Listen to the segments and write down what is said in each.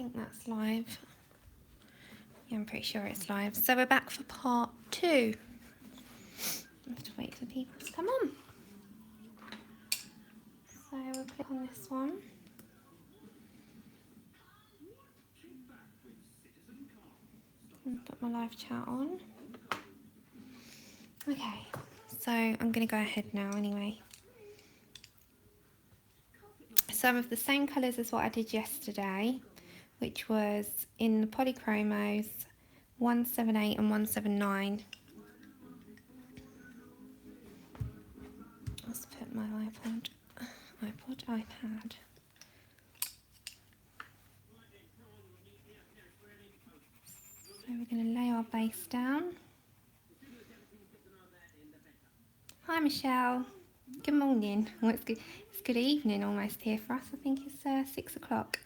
think that's live. Yeah, I'm pretty sure it's live. So we're back for part 2. I have to wait for people to come on. So we'll click on this one. And put my live chat on. Okay, so I'm going to go ahead now anyway. Some of the same colours as what I did yesterday, which was in the polychromos 178 and 179. Let's put my iPad. So we're going to lay our base down. Hi Michelle, good morning. Well, it's good evening almost here for us. I think it's 6 o'clock.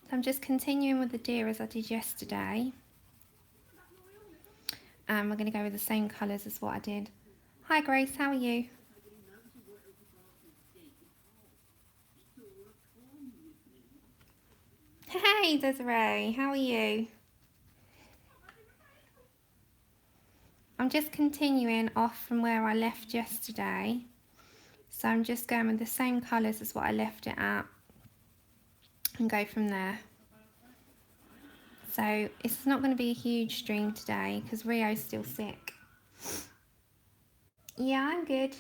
So I'm just continuing with the deer as I did yesterday. And we're going to go with the same colours as what I did. Hi Grace, how are you? Hey Desiree, how are you? I'm just continuing off from where I left yesterday. So I'm just going with the same colours as what I left it at and go from there. So it's not going to be a huge stream today because Rio's still sick. Yeah, I'm good.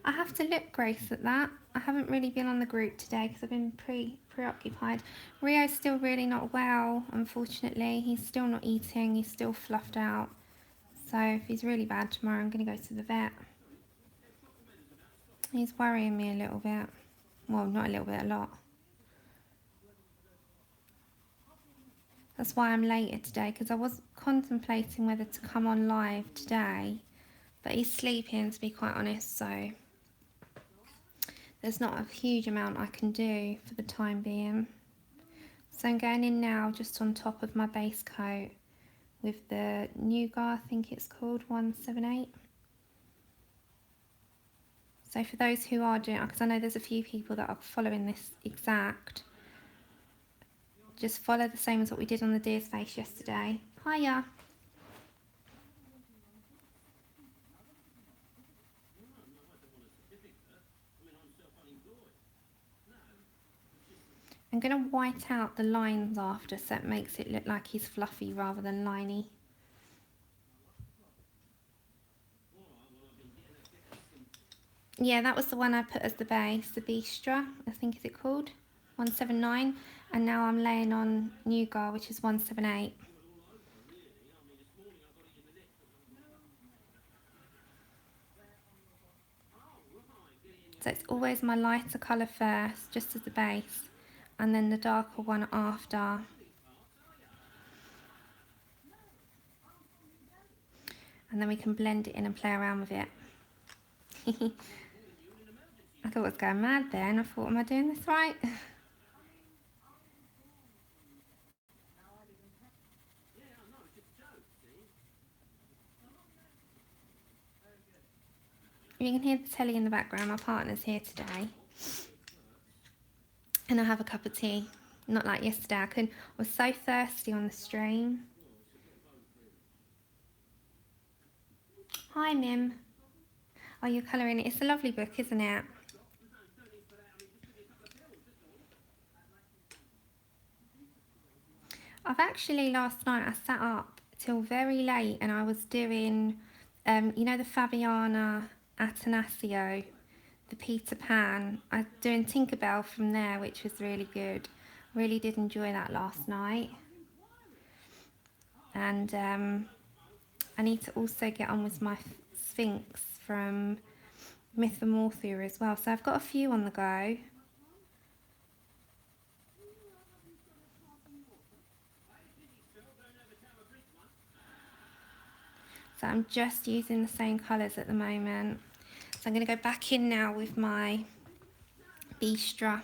I have to look, Grace, at that. I haven't really been on the group today because I've been preoccupied. Rio's still really not well, unfortunately. He's still not eating. He's still fluffed out. So if he's really bad tomorrow, I'm going to go to the vet. He's worrying me a little bit. Well, not a little bit, a lot. That's why I'm later today, because I was contemplating whether to come on live today. But he's sleeping, to be quite honest, so there's not a huge amount I can do for the time being. So I'm going in now just on top of my base coat with the Nougat, I think it's called 178. So for those who are doing it, because I know there's a few people that are following this exact, just follow the same as what we did on the deer's face yesterday. Hiya. I'm going to white out the lines after so it makes it look like he's fluffy rather than liney. Yeah, that was the one I put as the base, the Bistra, I think is it called, 179, and now I'm laying on Nougat, which is 178. So it's always my lighter colour first, just as the base, and then the darker one after. And then we can blend it in and play around with it. I thought I was going mad then. I thought, am I doing this right? You can hear the telly in the background. My partner's here today. And I have a cup of tea. Not like yesterday. I was so thirsty on the stream. Hi, Mim. Oh, you're colouring it. It's a lovely book, isn't it? I've actually, last night, I sat up till very late and I was doing, you know, the Fabiana Atanasio, the Peter Pan. I was doing Tinkerbell from there, which was really good. Really did enjoy that last night. And I need to also get on with my Sphinx from Mythomorphia as well. So I've got a few on the go. So I'm just using the same colours at the moment. So I'm going to go back in now with my Bistra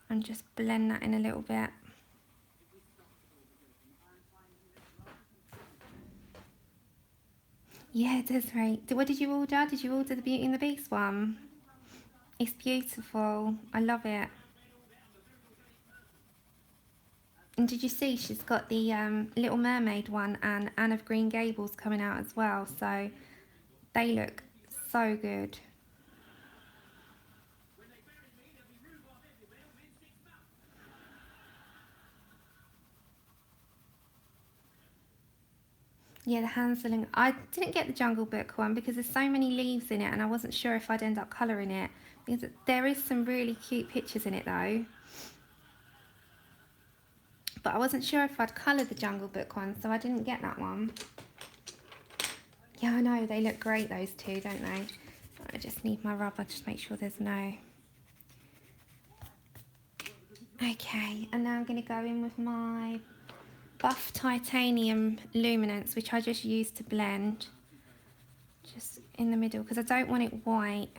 and just blend that in a little bit. Yeah, Desiree. What did you order? Did you order the Beauty and the Beast one? It's beautiful. I love it. And did you see she's got the Little Mermaid one and Anne of Green Gables coming out as well. So they look so good. Yeah, the Hansel and... I didn't get the Jungle Book one because there's so many leaves in it and I wasn't sure if I'd end up colouring it. Because there is some really cute pictures in it though. But I wasn't sure if I'd colour the Jungle Book one, so I didn't get that one. Yeah, I know, they look great, those two, don't they? I just need my rubber, just make sure there's no... Okay, and now I'm going to go in with my Buff Titanium Luminance, which I just used to blend. Just in the middle, because I don't want it white.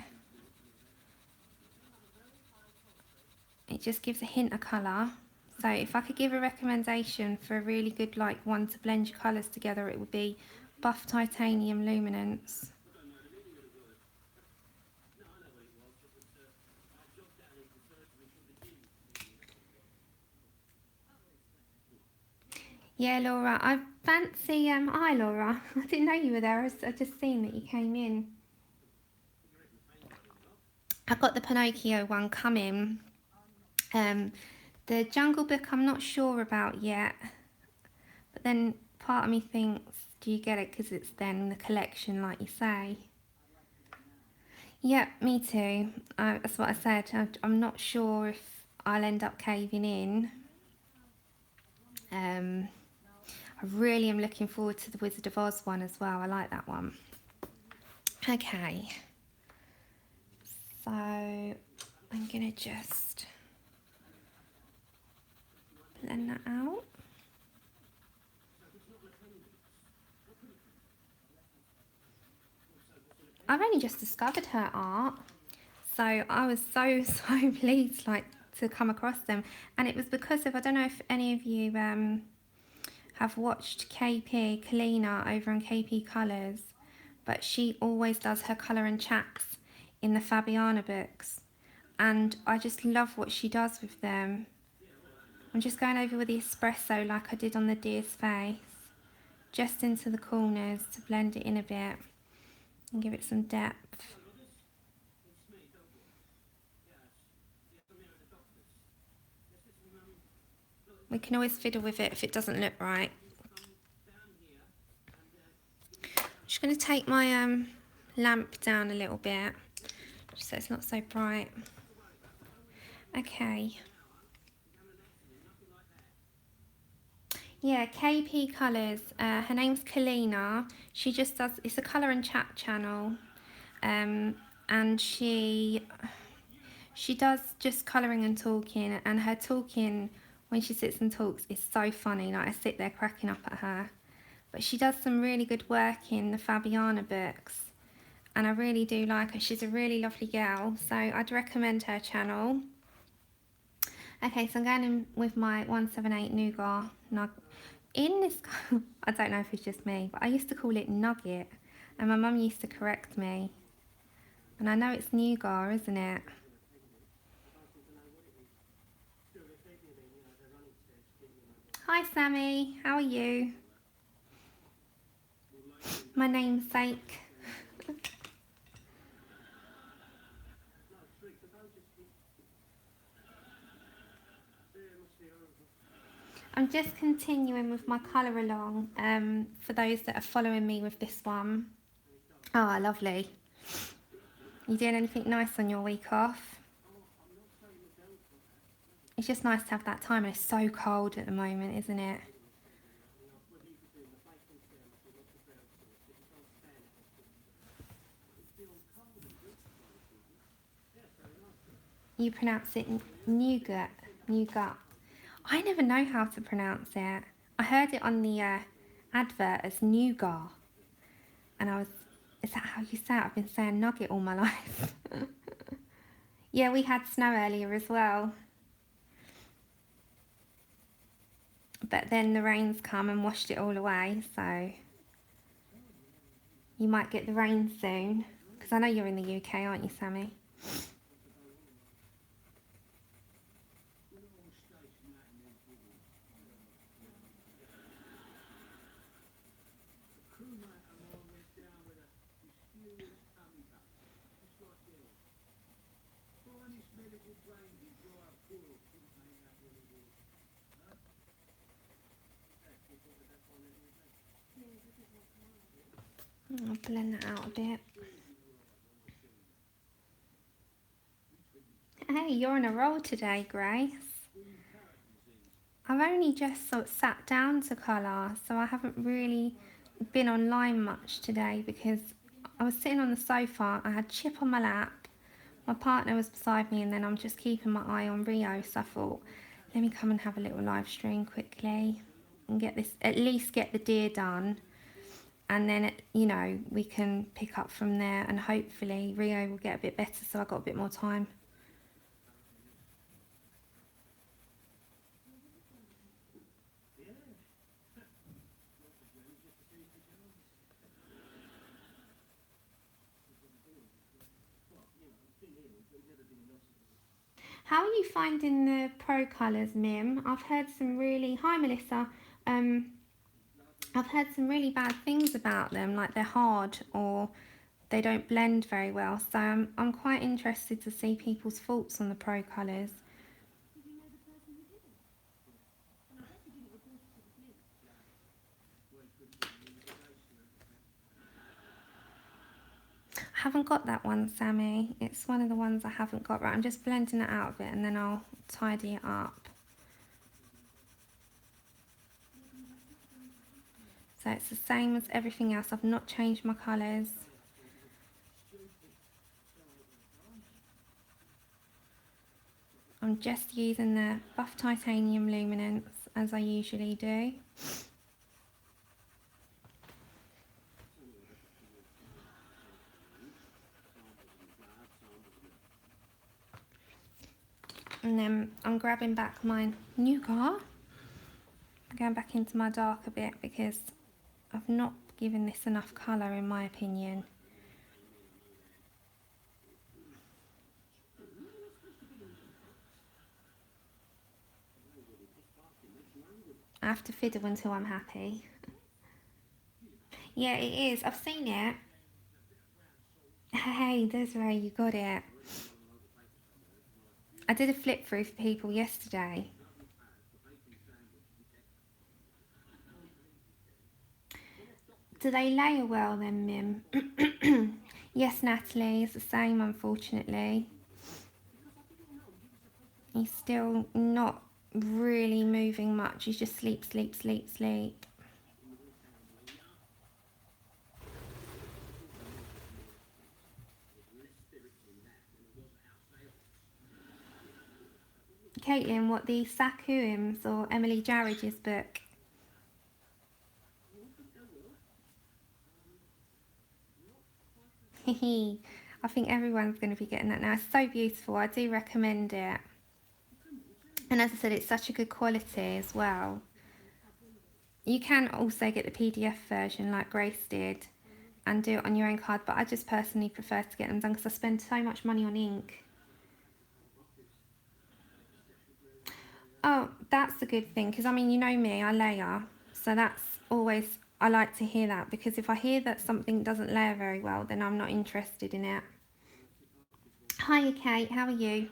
It just gives a hint of colour. So if I could give a recommendation for a really good one to blend your colours together, it would be Buff Titanium Luminance. Yeah, Laura, I fancy, hi Laura, I didn't know you were there, I just seen that you came in. I got the Pinocchio one coming. The Jungle Book I'm not sure about yet, but then part of me thinks, do you get it because it's then the collection like you say? Yep, me too. That's what I said. I'm not sure if I'll end up caving in. I really am looking forward to the Wizard of Oz one as well. I like that one. Okay. So I'm going to just blend that out. I've only just discovered her art. So I was so pleased to come across them. And it was because of, I don't know if any of you have watched KP, Kalina, over on KP Colours, but she always does her colour and chats in the Fabiana books. And I just love what she does with them. I'm just going over with the espresso like I did on the deer's face, just into the corners to blend it in a bit and give it some depth. We can always fiddle with it if it doesn't look right. I'm just going to take my lamp down a little bit, just so it's not so bright. Okay. Yeah, KP Colours. Her name's Kalina. She just does, it's a colour and chat channel. And she does just colouring and talking, and her talking when she sits and talks is so funny. Like I sit there cracking up at her. But she does some really good work in the Fabiana books, and I really do like her. She's a really lovely girl, so I'd recommend her channel. Okay, so I'm going in with my 178 Nougat. In this, I don't know if it's just me, but I used to call it Nugget, and my mum used to correct me. And I know it's Nougat, isn't it? Hi Sammy, how are you? My namesake. I'm just continuing with my colour along for those that are following me with this one. Oh, lovely. You doing anything nice on your week off? It's just nice to have that time, and it's so cold at the moment, isn't it? You pronounce it nougat. Nougat. I never know how to pronounce it. I heard it on the advert as nougat, and I was, is that how you say it? I've been saying nugget all my life. Yeah, we had snow earlier as well. But then the rain's come and washed it all away, so... You might get the rain soon, because I know you're in the UK, aren't you, Sammy? I'll blend that out a bit. Hey, you're on a roll today, Grace. I've only just sort of sat down to colour, so I haven't really been online much today because I was sitting on the sofa, I had Chip on my lap, my partner was beside me, and then I'm just keeping my eye on Rio, so I thought, let me come and have a little live stream quickly and get this, at least get the deer done, and then, you know, we can pick up from there, and hopefully Rio will get a bit better so I've got a bit more time. How are you finding the pro colours, Mim? I've heard some really... Hi, Melissa. I've heard some really bad things about them, like they're hard or they don't blend very well. So I'm quite interested to see people's thoughts on the pro colours. I haven't got that one, Sammy. It's one of the ones I haven't got. Right, I'm just blending it out of it and then I'll tidy it up. So it's the same as everything else. I've not changed my colours. I'm just using the Buff Titanium Luminance as I usually do. And then I'm grabbing back my new car. I'm going back into my dark a bit because I've not given this enough colour in my opinion. I have to fiddle until I'm happy. Yeah, it is. I've seen it. Hey, Desiree, you got it. I did a flip through for people yesterday. Do they layer well then, Mim? Yes, Natalie, it's the same unfortunately. He's still not really moving much. He's just sleep, sleep, sleep, sleep. Caitlin, what, the Sakuims or Emily Jarridge's book? I think everyone's going to be getting that now. It's so beautiful. I do recommend it. And as I said, it's such a good quality as well. You can also get the PDF version like Grace did and do it on your own card, but I just personally prefer to get them done because I spend so much money on ink. Oh, that's a good thing because I mean, you know me, I layer, so that's always, I like to hear that because if I hear that something doesn't layer very well, then I'm not interested in it. Hiya Kate, how are you?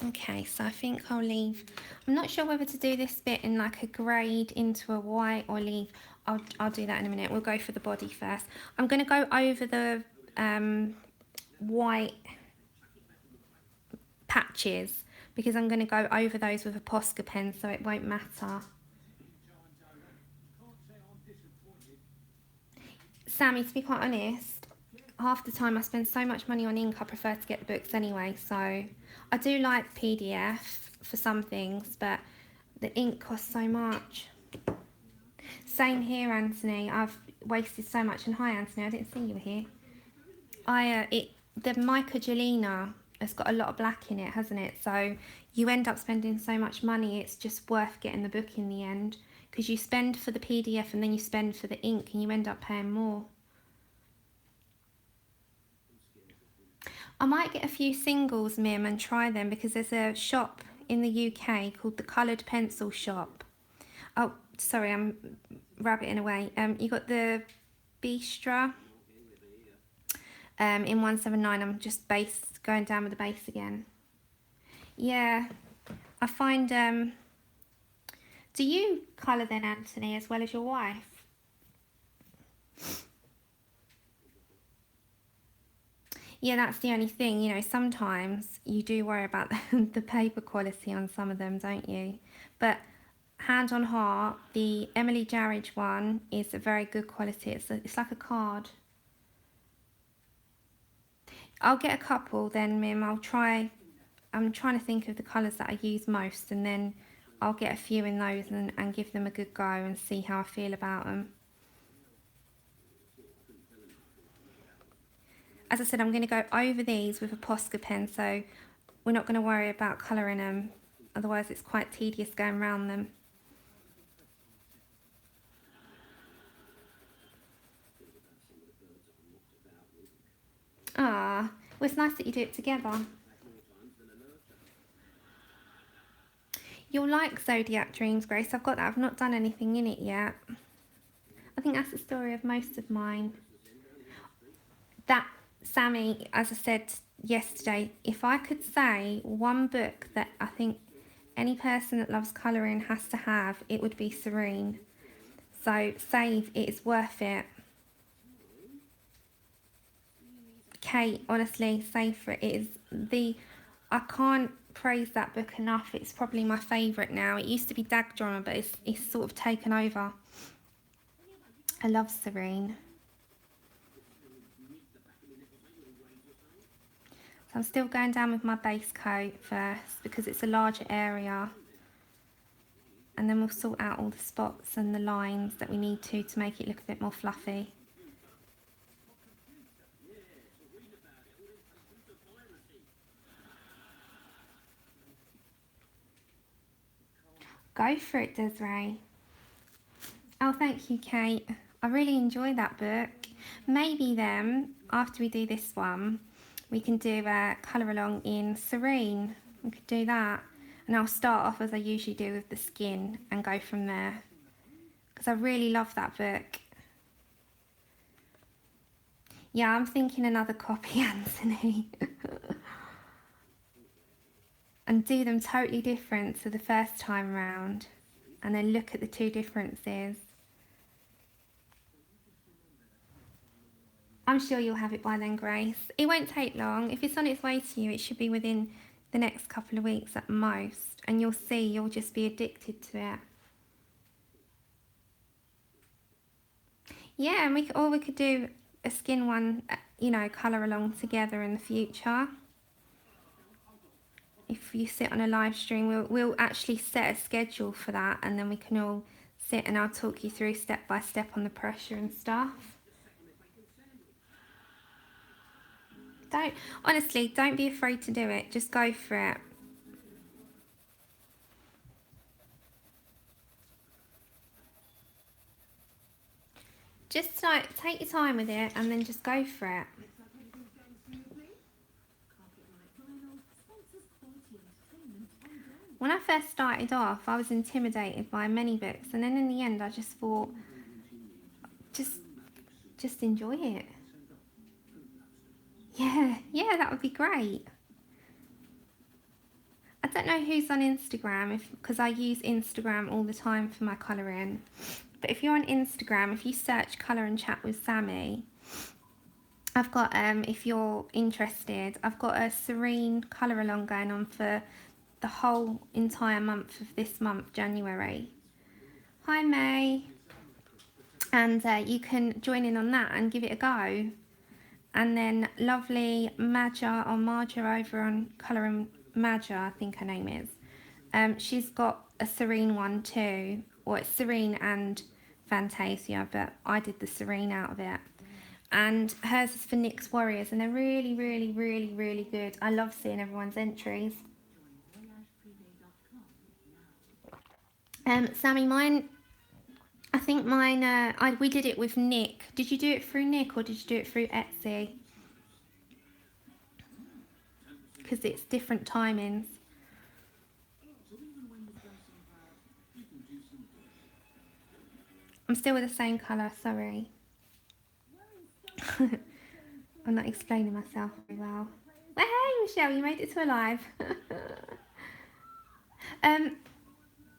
Okay, so I think I'll leave. I'm not sure whether to do this bit in like a grade into a white or leave. I'll do that in a minute. We'll go for the body first. I'm going to go over the white patches because I'm going to go over those with a Posca pen so it won't matter. Sammy, to be quite honest, half the time I spend so much money on ink I prefer to get the books anyway, so I do like PDF for some things, but the ink costs so much. Same here, Anthony. I've wasted so much. And hi, Anthony. I didn't see you here. The Mica Gelina It's got a lot of black in it, hasn't it? So you end up spending so much money, it's just worth getting the book in the end, because you spend for the PDF and then you spend for the ink and you end up paying more. I might get a few singles, Mim, and try them, because there's a shop in the UK called the Coloured Pencil Shop. Oh, sorry, I'm rabbiting away. You got the Bistra in 179. I'm just going down with the base again. Yeah, I find. Do you colour then, Anthony, as well as your wife? Yeah, that's the only thing. You know, sometimes you do worry about the paper quality on some of them, don't you? But hand on heart, the Emily Jarridge one is a very good quality. It's like a card. I'll get a couple then, Mim. I'm trying to think of the colours that I use most, and then I'll get a few in those and give them a good go and see how I feel about them. As I said, I'm going to go over these with a Posca pen, so we're not going to worry about colouring them. Otherwise, it's quite tedious going around them. Ah, well, it's nice that you do it together. You'll like Zodiac Dreams, Grace. I've got that. I've not done anything in it yet. I think that's the story of most of mine. That, Sammy, as I said yesterday, if I could say one book that I think any person that loves colouring has to have, it would be Serene. So save, it is worth it. Kate, honestly, save for it. It is I can't praise that book enough. It's probably my favourite now. It used to be Dag Drama, but it's sort of taken over. I love Serene. So I'm still going down with my base coat first because it's a larger area. And then we'll sort out all the spots and the lines that we need to make it look a bit more fluffy. Go for it, Desiree. Oh, thank you, Kate. I really enjoy that book. Maybe then, after we do this one, we can do a colour along in Serene. We could do that. And I'll start off as I usually do with the skin and go from there. Because I really love that book. Yeah, I'm thinking another copy, Anthony. And do them totally different to the first time round. And then look at the two differences. I'm sure you'll have it by then, Grace. It won't take long. If it's on its way to you, it should be within the next couple of weeks at most. And you'll see, you'll just be addicted to it. Yeah, and we could do a skin one, you know, colour along together in the future. If you sit on a live stream, we'll actually set a schedule for that, and then we can all sit and I'll talk you through step by step on the pressure and stuff. Honestly, don't be afraid to do it. Just go for it. Just like take your time with it and then just go for it. When I first started off, I was intimidated by many books, and then in the end I just thought, just enjoy it. Yeah, that would be great. I don't know who's on Instagram, because I use Instagram all the time for my colouring. But if you're on Instagram, if you search Colour and Chat with Sammy, I've got, if you're interested, I've got a Serene colour along going on for the whole entire month of this month, January. Hi, May. And you can join in on that and give it a go. And then lovely Maja over on Colour and Maja, I think her name is. She's got a Serene one too. Or it's Serene and Fantasia, but I did the Serene out of it. and hers is for Nick's Warriors, and they're really, really, really, really good. I love seeing everyone's entries. Sammy, mine, I think mine, we did it with Nick. Did you do it through Nick or did you do it through Etsy? Because it's different timings. I'm still with the same colour, sorry. I'm not explaining myself very well. Well, hey Michelle, you made it to a live.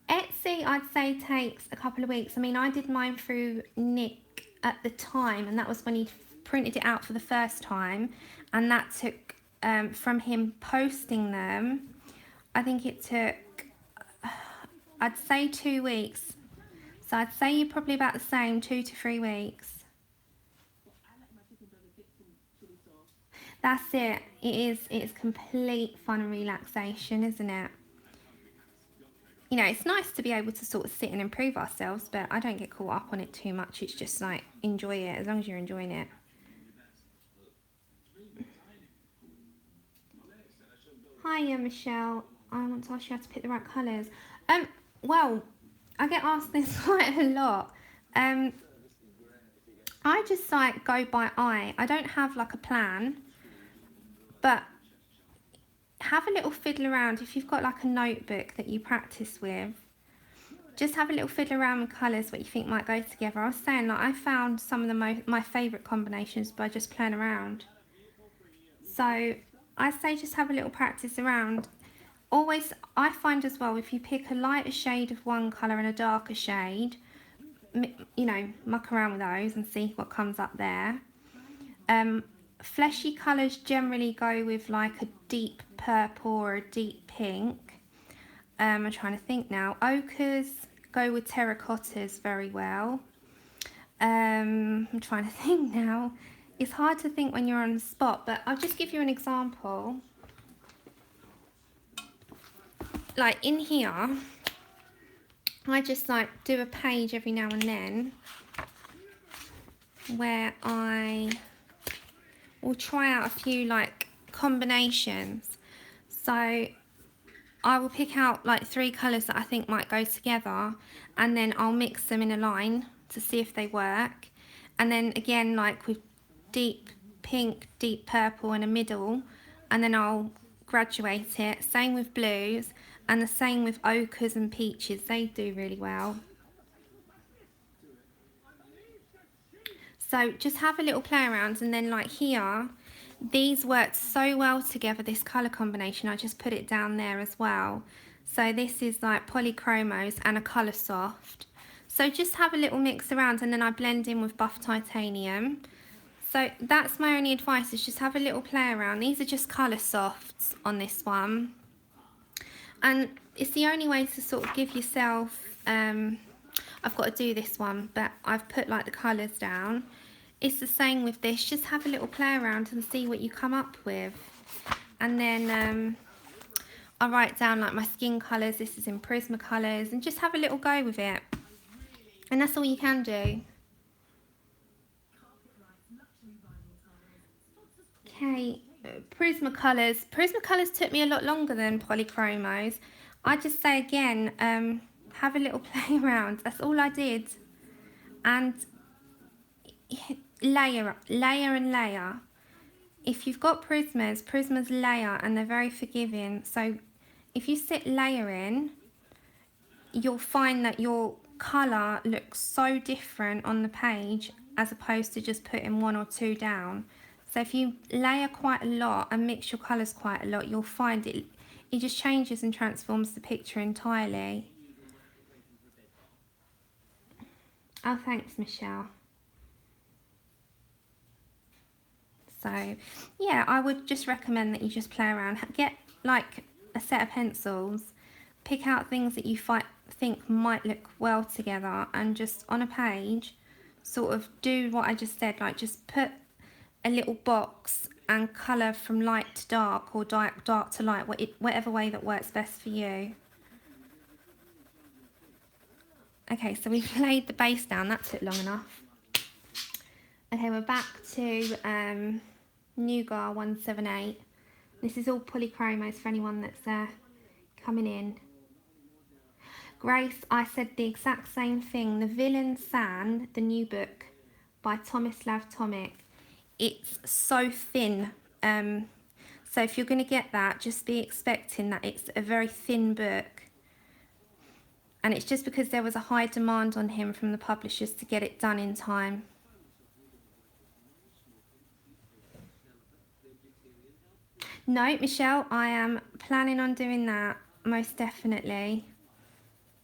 Etsy, I'd say, takes a couple of weeks. I mean, I did mine through Nick at the time, and that was when he printed it out for the first time, and that took, from him posting them, I think it took, I'd say 2 weeks. So I'd say you're probably about the same, 2 to 3 weeks. That's it. It's complete fun and relaxation, isn't it? You know, it's nice to be able to sort of sit and improve ourselves, but I don't get caught up on it too much. It's just like, enjoy it as long as you're enjoying it. Hi, Michelle. I want to ask you how to pick the right colours. Well, I get asked this quite a lot. I just like go by eye. I don't have like a plan, but have a little fiddle around. If you've got like a notebook that you practice with, just have a little fiddle around with colours, what you think might go together. I was saying, like, I found some of my favourite combinations by just playing around. So I say just have a little practice around. Always, I find as well, if you pick a lighter shade of one colour and a darker shade, you know, muck around with those and see what comes up there. Fleshy colours generally go with like a deep purple or a deep pink. I'm trying to think now. Ochres go with terracottas very well. I'm trying to think now. It's hard to think when you're on the spot, but I'll just give you an example. Like in here, I just like do a page every now and then where I will try out a few like combinations. So I will pick out like 3 colours that I think might go together, and then I'll mix them in a line to see if they work. And then again, like with deep pink, deep purple in a middle, and then I'll graduate it. Same with blues, and the same with ochres and peaches. They do really well. So just have a little play around, and then like here, these worked so well together, this colour combination. I just put it down there as well. So this is like polychromos and a colour soft. So just have a little mix around, and then I blend in with buff titanium. So that's my only advice, is just have a little play around. These are just colour softs on this one. And it's the only way to sort of give yourself, I've got to do this one, but I've put like the colours down. It's the same with this. Just have a little play around and see what you come up with. And then I write down like my skin colours. This is in Prismacolors, and just have a little go with it. And that's all you can do. Okay, Prismacolors. Prismacolors took me a lot longer than Polychromos. I just say again, have a little play around. That's all I did. And layer and layer. If you've got Prismas layer, and they're very forgiving. So if you sit layering, you'll find that your colour looks so different on the page as opposed to just putting 1 or 2 down. So if you layer quite a lot and mix your colours quite a lot, you'll find it just changes and transforms the picture entirely. Oh, thanks, Michelle. So yeah, I would just recommend that you just play around. Get like a set of pencils, pick out things that you think might look well together, and just on a page sort of do what I just said, like just put a little box and colour from light to dark, or dark to light, whatever way that works best for you. Okay, so we've laid the base down. That took long enough. Okay, we're back to Nougat 178. This is all polychromos for anyone that's coming in. Grace, I said the exact same thing. The Villain Sand, the new book by Tomislav Tomic. It's so thin. So if you're going to get that, just be expecting that it's a very thin book. And it's just because there was a high demand on him from the publishers to get it done in time. No, Michelle, I am planning on doing that, most definitely.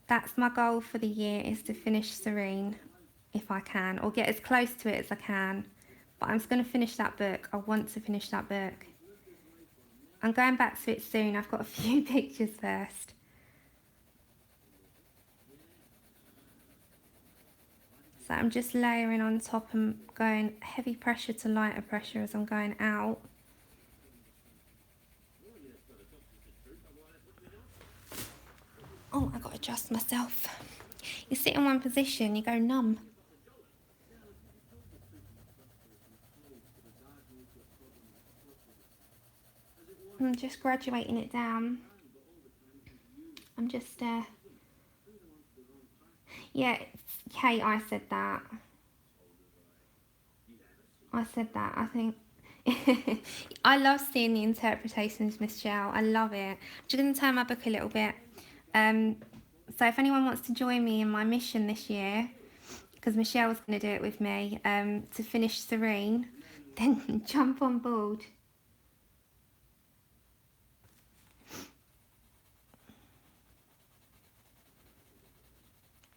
That's my goal for the year, is to finish Serene, if I can, or get as close to it as I can. But I'm just going to finish that book. I want to finish that book. I'm going back to it soon. I've got a few pictures first. So I'm just layering on top and going heavy pressure to lighter pressure as I'm going out. Oh, I've got to adjust myself. You sit in one position, you go numb. I'm just graduating it down. I'm just, yeah, Kate, I said that. I said that, I think. I love seeing the interpretations, Michelle. I love it. I'm just going to turn my book a little bit. So if anyone wants to join me in my mission this year, because Michelle's going to do it with me, to finish Serene, then jump on board.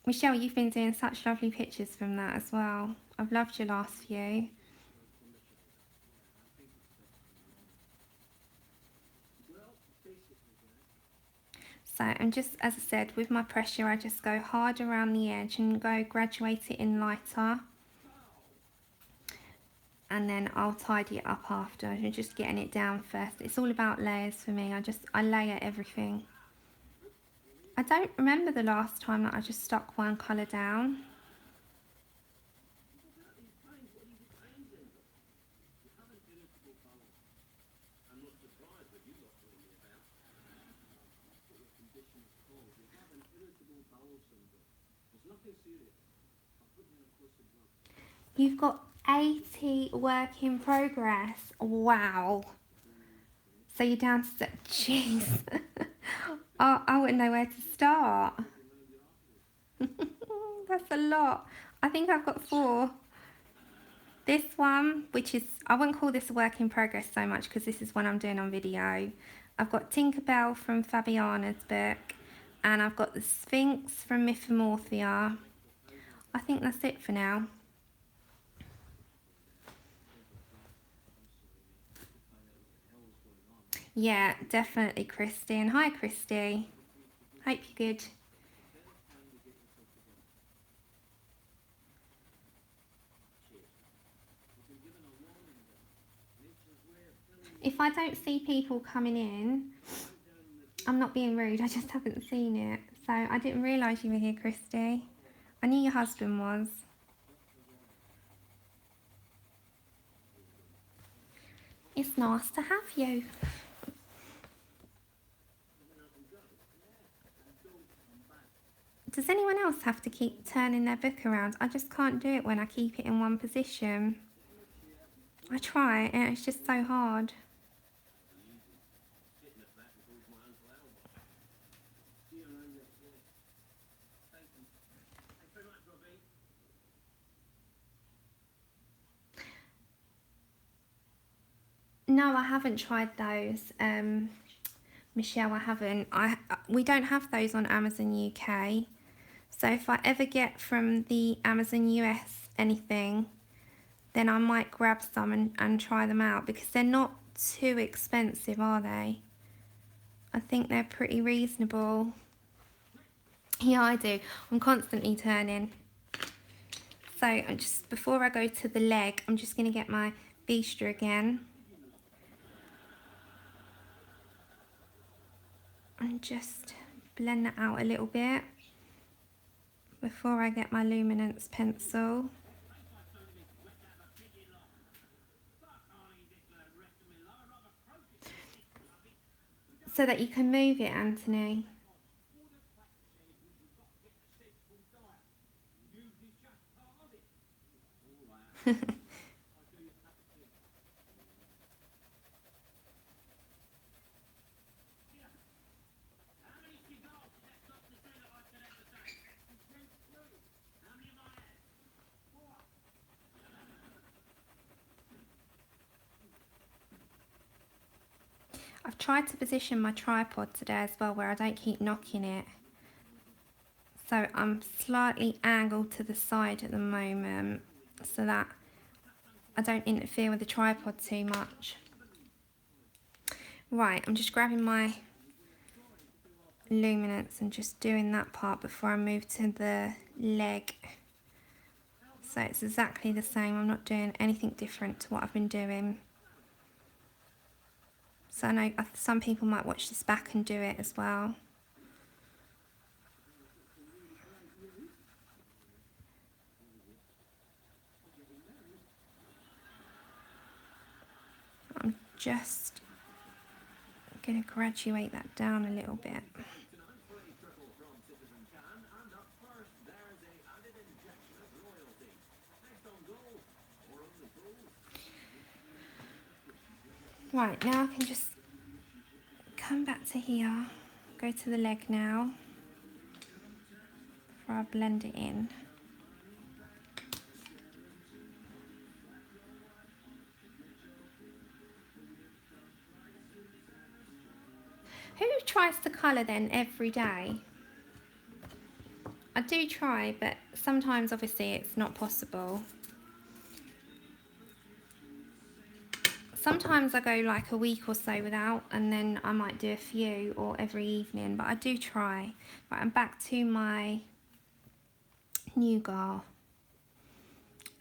Michelle, you've been doing such lovely pictures from that as well. I've loved your last few. So I'm just, as I said, with my pressure, I just go hard around the edge and go graduate it in lighter. And then I'll tidy it up after. I'm just getting it down first. It's all about layers for me. I layer everything. I don't remember the last time that I just stuck one colour down. You've got 80 work in progress. Wow. So you're down to, jeez. I wouldn't know where to start. That's a lot. I think I've got 4. This one, which is, I wouldn't call this a work in progress so much because this is one I'm doing on video. I've got Tinkerbell from Fabiana's book, and I've got the Sphinx from Mythomorphia. I think that's it for now. Yeah, definitely, Christy. And hi, Christy. Hope you're good. If I don't see people coming in, I'm not being rude, I just haven't seen it. So I didn't realise you were here, Christy. I knew your husband was. It's nice to have you. Does anyone else have to keep turning their book around? I just can't do it when I keep it in one position. I try, and it's just so hard. No, I haven't tried those. Michelle, I haven't. We don't have those on Amazon UK. So if I ever get from the Amazon US anything, then I might grab some and try them out, because they're not too expensive, are they? I think they're pretty reasonable. Yeah, I do. I'm constantly turning. So I'm just, before I go to the leg, I'm just going to get my Vista again. And just blend that out a little bit before I get my luminance pencil. so that you can move it, Anthony. I've tried to position my tripod today as well where I don't keep knocking it. So I'm slightly angled to the side at the moment so that I don't interfere with the tripod too much. Right, I'm just grabbing my luminance and just doing that part before I move to the leg. So it's exactly the same. I'm not doing anything different to what I've been doing. So I know some people might watch this back and do it as well. I'm just going to graduate that down a little bit. Right, now I can just come back to here, go to the leg now, before I blend it in. Who tries to colour then every day? I do try, but sometimes obviously it's not possible. Sometimes I go like a week or so without, and then I might do a few or every evening, but I do try. Right, I'm back to my Nougat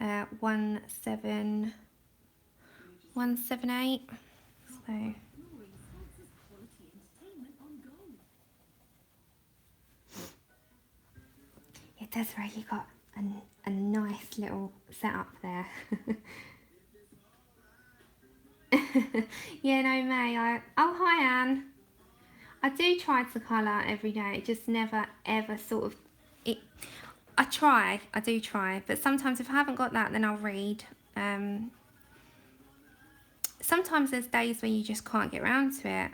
17178. So it does right, you got a nice little setup there. Yeah, no, May. Oh, hi, Anne. I do try to colour every day. It just never, ever sort of... I do try. But sometimes if I haven't got that, then I'll read. Sometimes there's days where you just can't get around to it.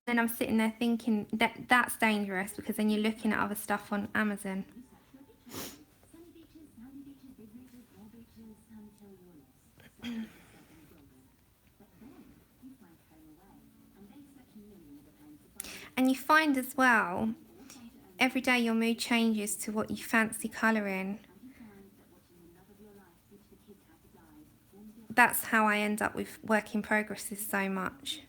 Then I'm sitting there thinking that's dangerous because then you're looking at other stuff on Amazon. And you find as well, every day your mood changes to what you fancy colouring. That's how I end up with work in progresses so much.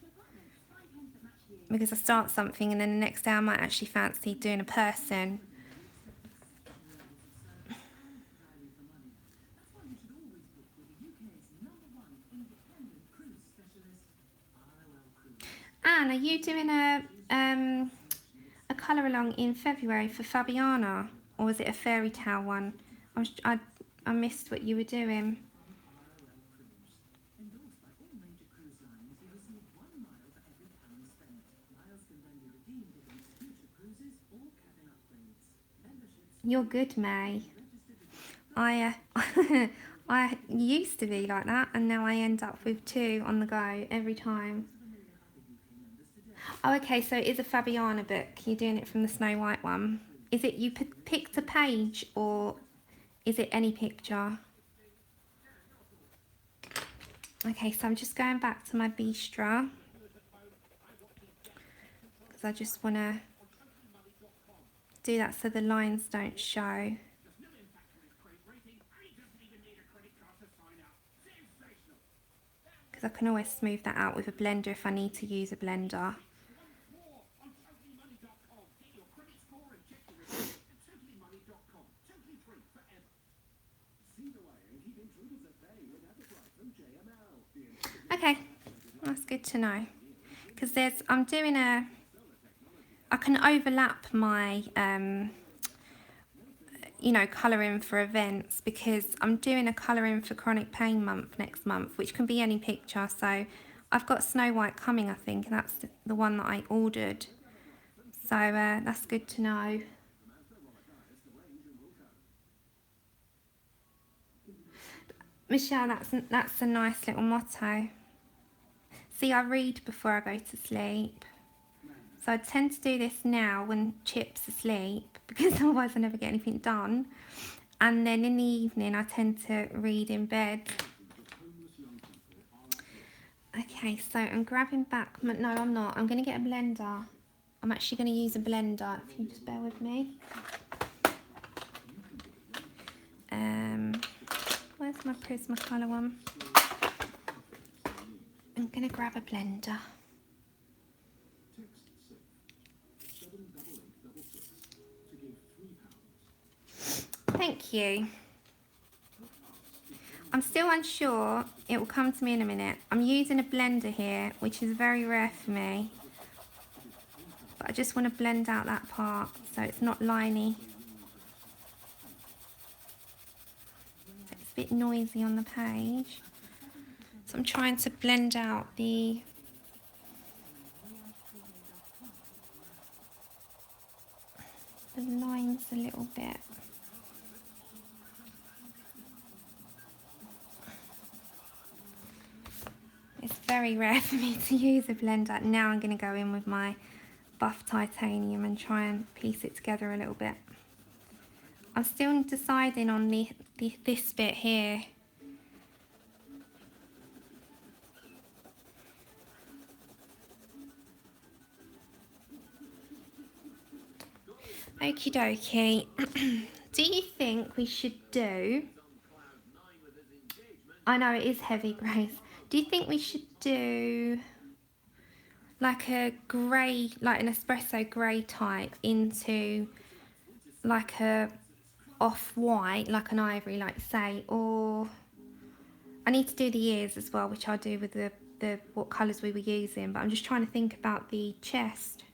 Because I start something and then the next day I might actually fancy doing a person. Anne, are you doing a colour along in February for Fabiana, or was it a fairy tale one? I missed what you were doing. You're good, May. I used to be like that, and now I end up with 2 on the go every time. Oh, okay, so it is a Fabiana book. You're doing it from the Snow White one. Is it you picked a page, or is it any picture? Okay, so I'm just going back to my Bistra because I just want to do that so the lines don't show. Because I can always smooth that out with a blender if I need to use a blender. Okay, that's good to know. Because I'm doing I can overlap my, you know, colouring for events, because I'm doing a colouring for Chronic Pain Month next month, which can be any picture. So I've got Snow White coming, I think, and that's the one that I ordered. So that's good to know. Michelle, that's a nice little motto. See, I read before I go to sleep. So I tend to do this now when Chip's asleep, because otherwise I never get anything done. And then in the evening I tend to read in bed. Okay, so I'm grabbing back, no I'm not, I'm going to get a blender. I'm actually going to use a blender, if you just bear with me. Where's my Prismacolor one? I'm going to grab a blender. Thank you. I'm still unsure, it will come to me in a minute. I'm using a blender here, which is very rare for me. But I just want to blend out that part so it's not liney. It's a bit noisy on the page. So I'm trying to blend out the lines a little bit. It's very rare for me to use a blender. Now I'm going to go in with my buff titanium and try and piece it together a little bit. I'm still deciding on this bit here. Okie dokie. Do you think we should do... I know it is heavy, Grace. Do you think we should do like a grey, like an espresso grey type into like a off-white, like an ivory, like say, or I need to do the ears as well, which I'll do with the what colours we were using, but I'm just trying to think about the chest.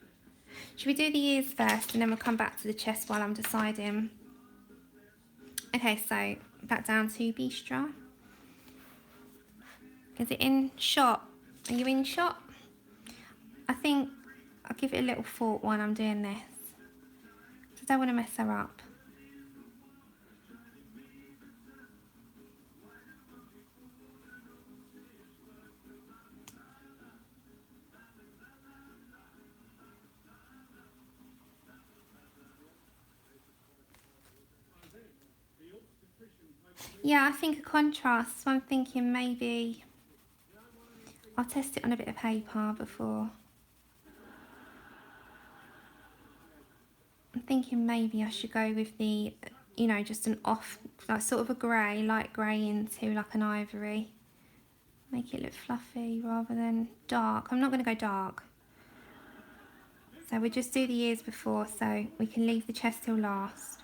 Should we do the ears first and then we'll come back to the chest while I'm deciding? Okay, so back down to Bistra. Is it in shot? Are you in shot? I think I'll give it a little thought while I'm doing this. I don't want to mess her up. Yeah, I think a contrast, so I'm thinking maybe I'll test it on a bit of paper before. I'm thinking maybe I should go with the, you know, just an off, like sort of a grey, light grey into like an ivory. Make it look fluffy rather than dark. I'm not going to go dark. So we'll just do the ears before so we can leave the chest till last.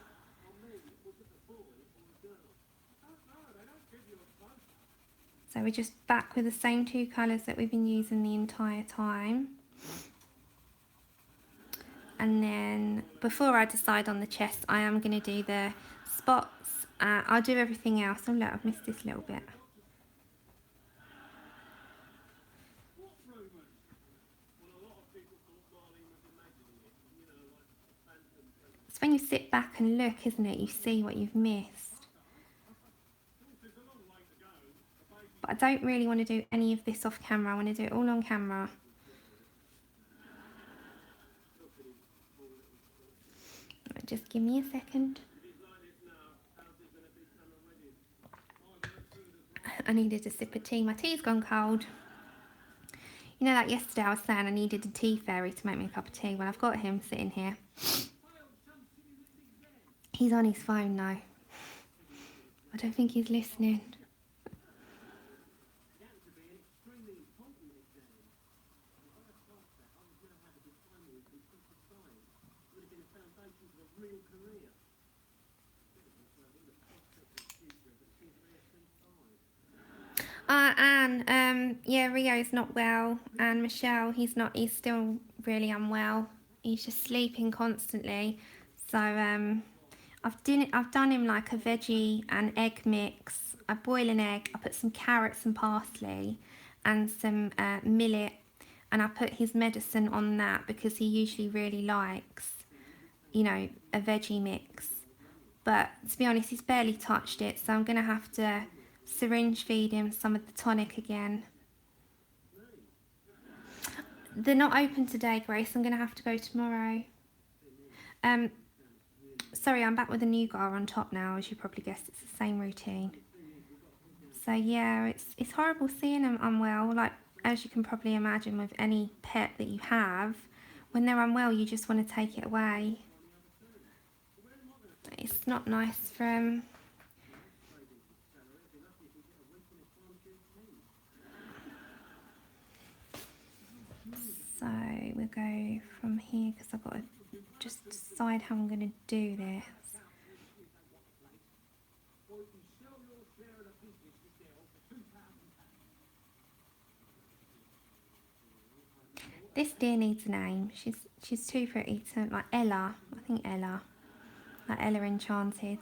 So we're just back with the same two colours that we've been using the entire time. And then before I decide on the chest, I am going to do the spots. I'll do everything else. Oh look, I've missed this little bit. It's when you sit back and look, isn't it? You see what you've missed. But I don't really want to do any of this off camera. I want to do it all on camera. Just give me a second. I needed a sip of tea. My tea's gone cold. You know, like yesterday I was saying I needed a tea fairy to make me a cup of tea. Well, I've got him sitting here. He's on his phone now. I don't think he's listening. Yeah, Rio's not well, and Michelle, he's still really unwell. He's just sleeping constantly. So I've done him like a veggie and egg mix. I boil an egg, I put some carrots and parsley, and some millet, and I put his medicine on that because he usually really likes, you know, a veggie mix. But to be honest, he's barely touched it, so I'm going to have to syringe feed him some of the tonic again. They're not open today, Grace. I'm going to have to go tomorrow. Sorry, I'm back with a nougat on top now. As you probably guessed, it's the same routine. So yeah, it's horrible seeing them unwell. Like, as you can probably imagine with any pet that you have, when they're unwell, you just want to take it away. It's not nice for them. So we'll go from here because I've got to just decide how I'm going to do this. This deer needs a name. She's too pretty to, like Ella. I think Ella. Like Ella Enchanted.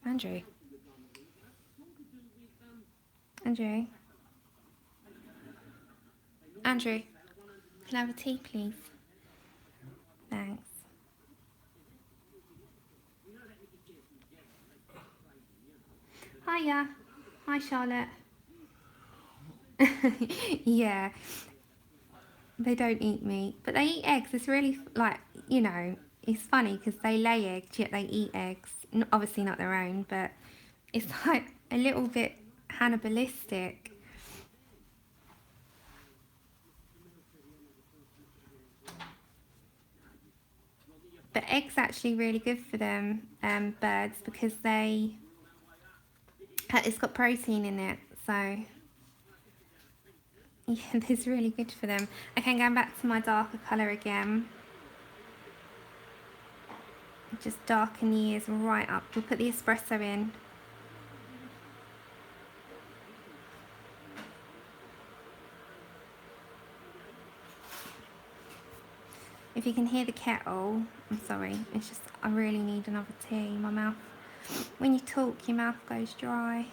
Andrew. Andrew. Andrew. Can I have a tea, please? Thanks. Hiya. Hi, Charlotte. Yeah. They don't eat meat, but they eat eggs. It's really, like, you know, it's funny because they lay eggs, yet they eat eggs. Obviously not their own, but it's like a little bit cannibalistic. But eggs actually really good for them, birds, because it's got protein in it, so yeah, it's really good for them. Okay, going back to my darker colour again. Just darken the ears right up. We'll put the espresso in. If you can hear the kettle, I'm sorry, it's just I really need another tea. My mouth, when you talk, your mouth goes dry.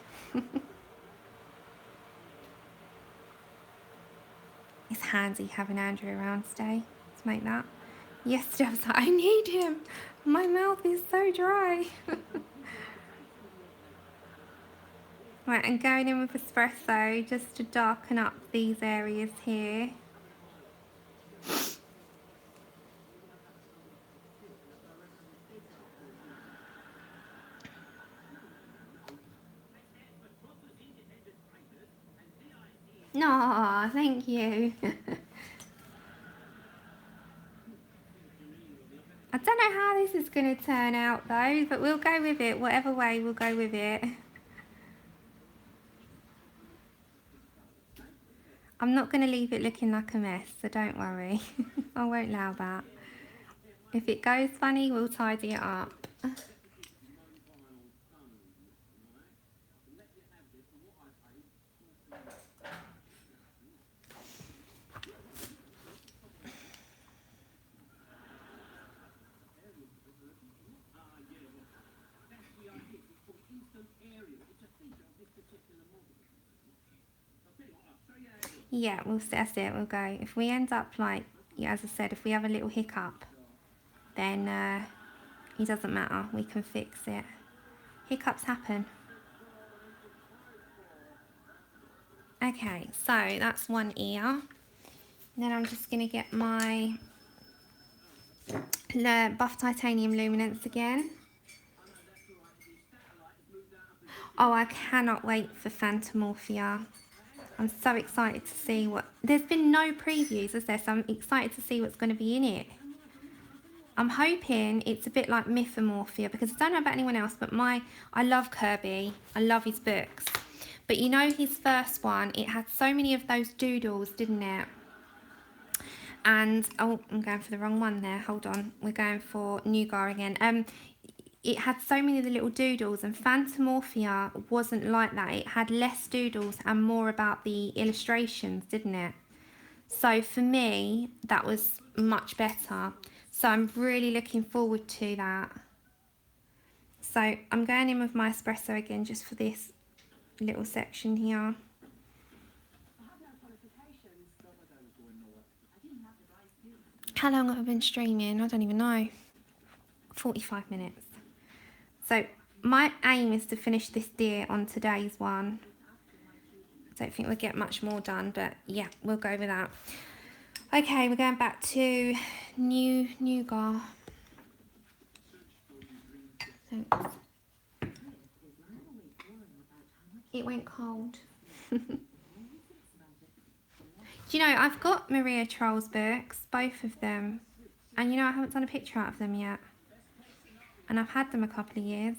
It's handy having Andrew around today to make that. Yesterday I was like, I need him. My mouth is so dry. Right, and going in with espresso just to darken up these areas here. No, thank you. I don't know how this is going to turn out though, but we'll go with it. Whatever way, we'll go with it. I'm not going to leave it looking like a mess, so don't worry. I won't allow that. If it goes funny, we'll tidy it up. Yeah, that's it, we'll go. If we end up like, yeah, as I said, if we have a little hiccup, then it doesn't matter, we can fix it. Hiccups happen. Okay, so that's one ear. Then I'm just going to get my Buff Titanium Luminance again. Oh, I cannot wait for Phantomorphia. I'm so excited to see what... There's been no previews, is there? So I'm excited to see what's going to be in it. I'm hoping it's a bit like Mythomorphia, because I don't know about anyone else, but I love Kirby. I love his books. But you know his first one, it had so many of those doodles, didn't it? And, oh, I'm going for the wrong one there. Hold on. We're going for Nougat again. It had so many of the little doodles, and Phantomorphia wasn't like that. It had less doodles and more about the illustrations, didn't it? So for me, that was much better. So I'm really looking forward to that. So I'm going in with my espresso again just for this little section here. How long have I been streaming? I don't even know. 45 minutes. So my aim is to finish this deer on today's one. I don't think we'll get much more done, but yeah, we'll go with that. Okay, we're going back to Nougat. It went cold. Do you know, I've got Maria Troll's books, both of them. And you know, I haven't done a picture out of them yet. And I've had them a couple of years.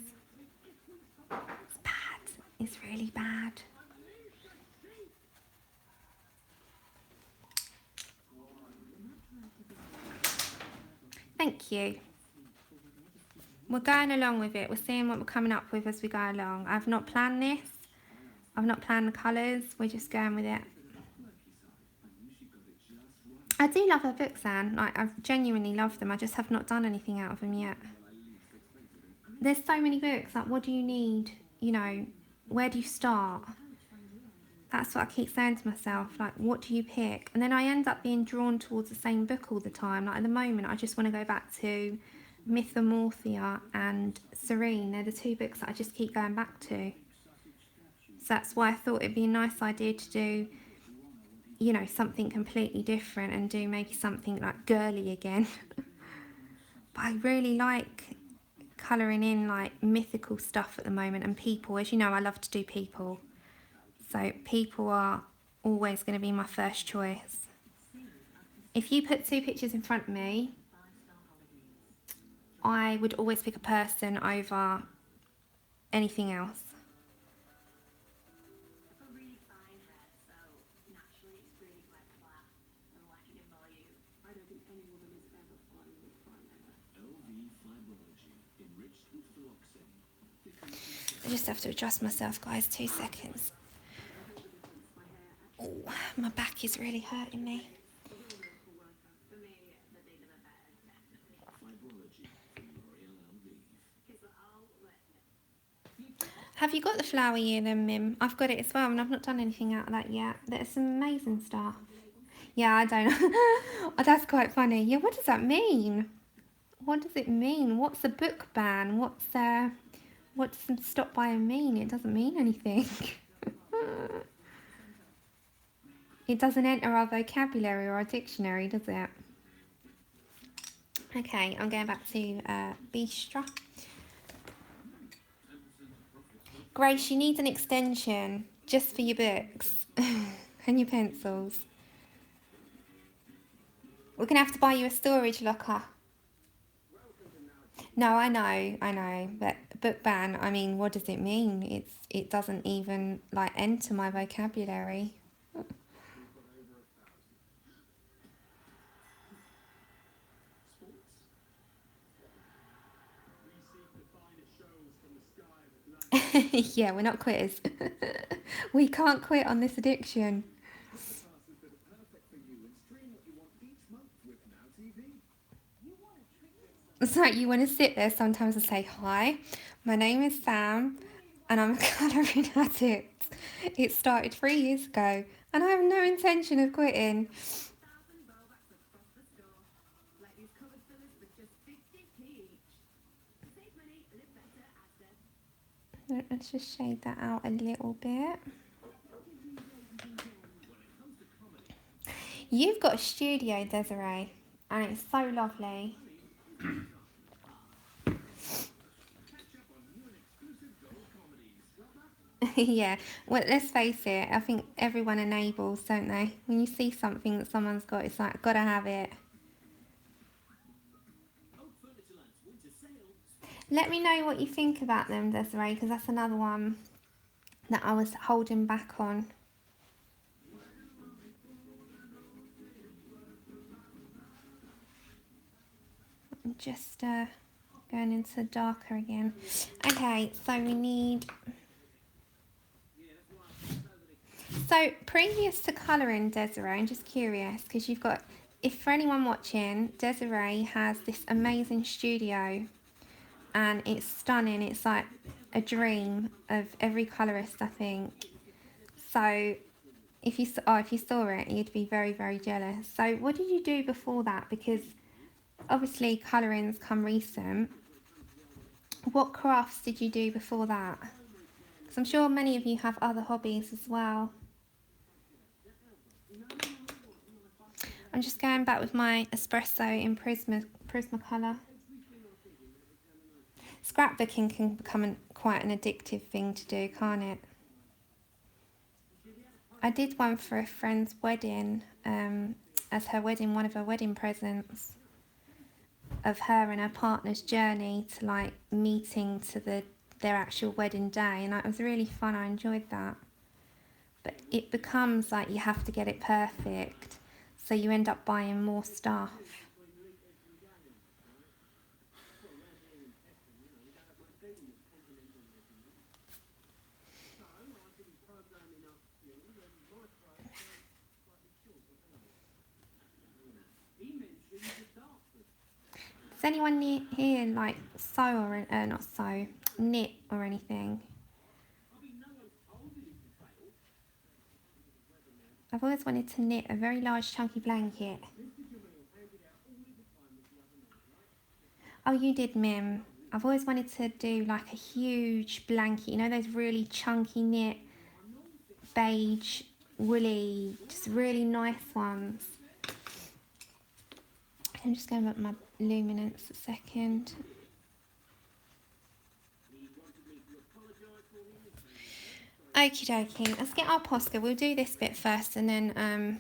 It's bad. It's really bad. Thank you. We're going along with it. We're seeing what we're coming up with as we go along. I've not planned this. I've not planned the colours. We're just going with it. I do love her books, Anne. Like, I genuinely love them. I just have not done anything out of them yet. There's so many books. Like, what do you need? You know, where do you start? That's what I keep saying to myself. Like, what do you pick? And then I end up being drawn towards the same book all the time. Like, at the moment, I just want to go back to Mythomorphia and Serene. They're the two books that I just keep going back to. So that's why I thought it'd be a nice idea to do, you know, something completely different and do maybe something like girly again. But I really like colouring in like mythical stuff at the moment, and people. As you know, I love to do people. So people are always going to be my first choice. If you put two pictures in front of me, I would always pick a person over anything else. I just have to adjust myself, guys. 2 seconds. Oh, my back is really hurting me. Have you got the flower year then, Mim? I've got it as well, and I've not done anything out of that yet. There's some amazing stuff. Yeah, I don't know. Oh, that's quite funny. Yeah, what does that mean? What does it mean? What's a book ban? What's stop by mean? It doesn't mean anything. It doesn't enter our vocabulary or our dictionary, does it? Okay, I'm going back to Bistra. Grace, you need an extension just for your books and your pencils. We're going to have to buy you a storage locker. No, I know, but book ban, I mean, what does it mean? It doesn't even like enter my vocabulary. Yeah, we're not quitters. We can't quit on this addiction. It's like you want to sit there sometimes and say, hi, my name is Sam and I'm a colouring addict. It started 3 years ago and I have no intention of quitting. Let's just shade that out a little bit. You've got a studio, Desiree, and it's so lovely. Yeah, well, let's face it, I think everyone enables, don't they? When you see something that someone's got, it's like, gotta have it. Let me know what you think about them, Desiree, because that's another one that I was holding back on. I'm just going into darker again. Okay, so we need... So, previous to colouring, Desiree, I'm just curious, because you've got... If for anyone watching, Desiree has this amazing studio. and it's stunning. It's like a dream of every colourist, I think. So if you saw it, you'd be very, very jealous. So what did you do before that? Because obviously colouring's come recent. What crafts did you do before that? Because I'm sure many of you have other hobbies as well. I'm just going back with my espresso in Prismacolor. Scrapbooking can become quite an addictive thing to do, can't it? I did one for a friend's wedding, as her wedding, one of her wedding presents, of her and her partner's journey to like meeting to their actual wedding day, and it was really fun. I enjoyed that. But it becomes like you have to get it perfect, so you end up buying more stuff. Does anyone here like sew or not sew, knit or anything? I've always wanted to knit a very large chunky blanket. Oh, you did, Mim. I've always wanted to do like a huge blanket, you know those really chunky knit, beige, woolly, just really nice ones. I'm just going back to my luminance a second. Okie dokie, let's get our Posca. We'll do this bit first and then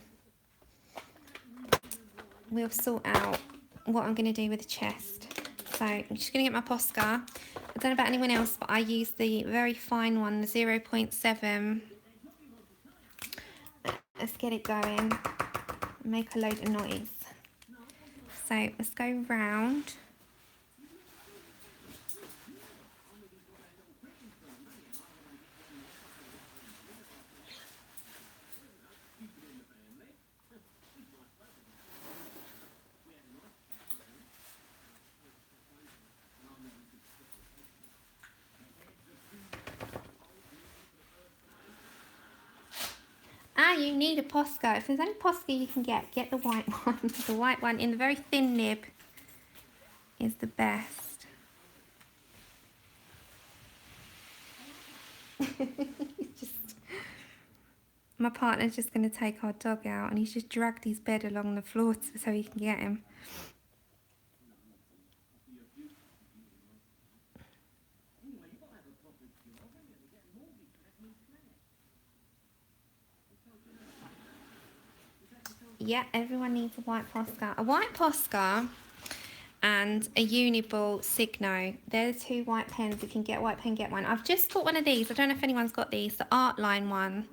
we'll sort out what I'm going to do with the chest. So I'm just going to get my Posca. I don't know about anyone else, but I use the very fine one, the 0.7. Let's get it going. Make a load of noise. So let's go round. You need a Posca. If there's any Posca you can get the white one. The white one in the very thin nib is the best. My partner's just going to take our dog out and he's just dragged his bed along the floor so he can get him. Yeah, everyone needs a white Posca. A white Posca and a Uniball Signo. They're the two white pens. If you can get a white pen, get one. I've just got one of these. I don't know if anyone's got these. The Art Line one.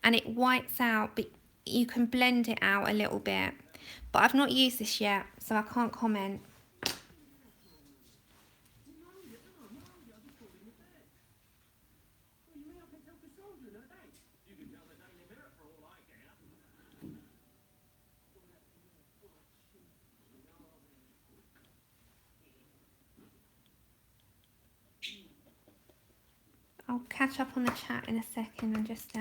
And it whites out, but you can blend it out a little bit. But I've not used this yet, so I can't comment. I'll catch up on the chat in a second and just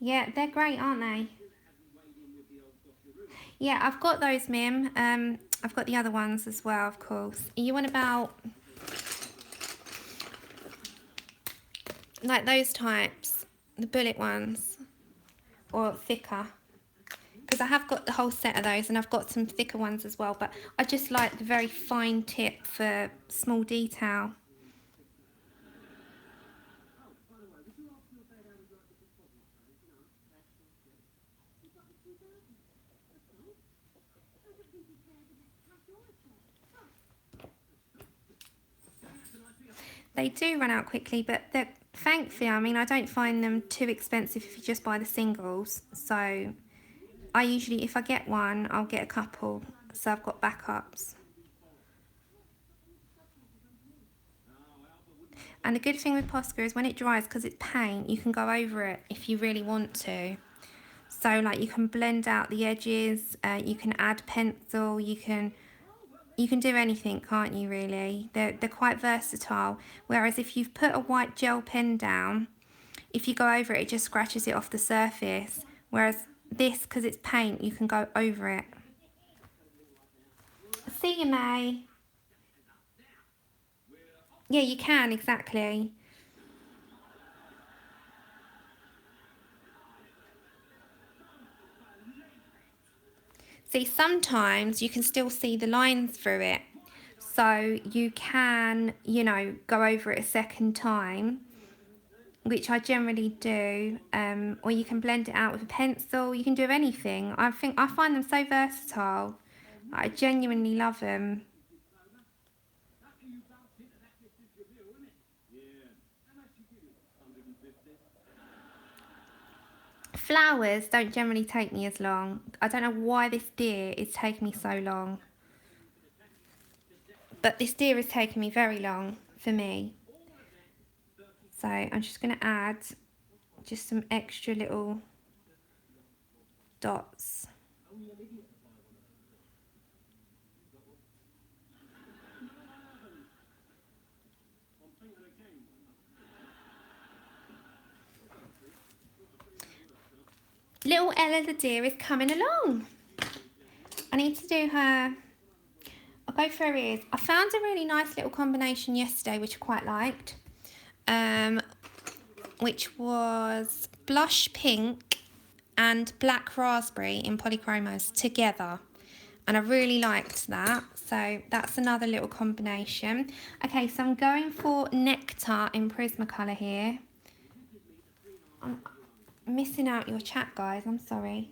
yeah, they're great, aren't they? Yeah, I've got those, Mim. I've got the other ones as well, of course. You want about like those types, the bullet ones, or thicker? Because I have got the whole set of those and I've got some thicker ones as well, but I just like the very fine tip for small detail. They do run out quickly, but they're, thankfully, I mean, I don't find them too expensive if you just buy the singles. So I usually, if I get one, I'll get a couple, so I've got backups. And the good thing with Posca is when it dries, because it's paint, you can go over it if you really want to. So like you can blend out the edges, you can add pencil, you can do anything, can't you, really? They're quite versatile. Whereas if you've put a white gel pen down, if you go over it, it just scratches it off the surface. Whereas this, because it's paint, you can go over it. See you, May. Yeah, you can, exactly. See, sometimes you can still see the lines through it. So you can, you know, go over it a second time, which I generally do, or you can blend it out with a pencil. You can do anything. I find them so versatile. I genuinely love them. Flowers don't generally take me as long. I don't know why this deer is taking me so long. But this deer is taking me very long for me. So I'm just going to add just some extra little dots. Little Ella the deer is coming along. I need to do her... I'll go for her ears. I found a really nice little combination yesterday, which I quite liked. Which was blush pink and black raspberry in polychromos together. And I really liked that. So that's another little combination. Okay, so I'm going for Nectar in Prismacolor here. I'm missing out your chat, guys. I'm sorry.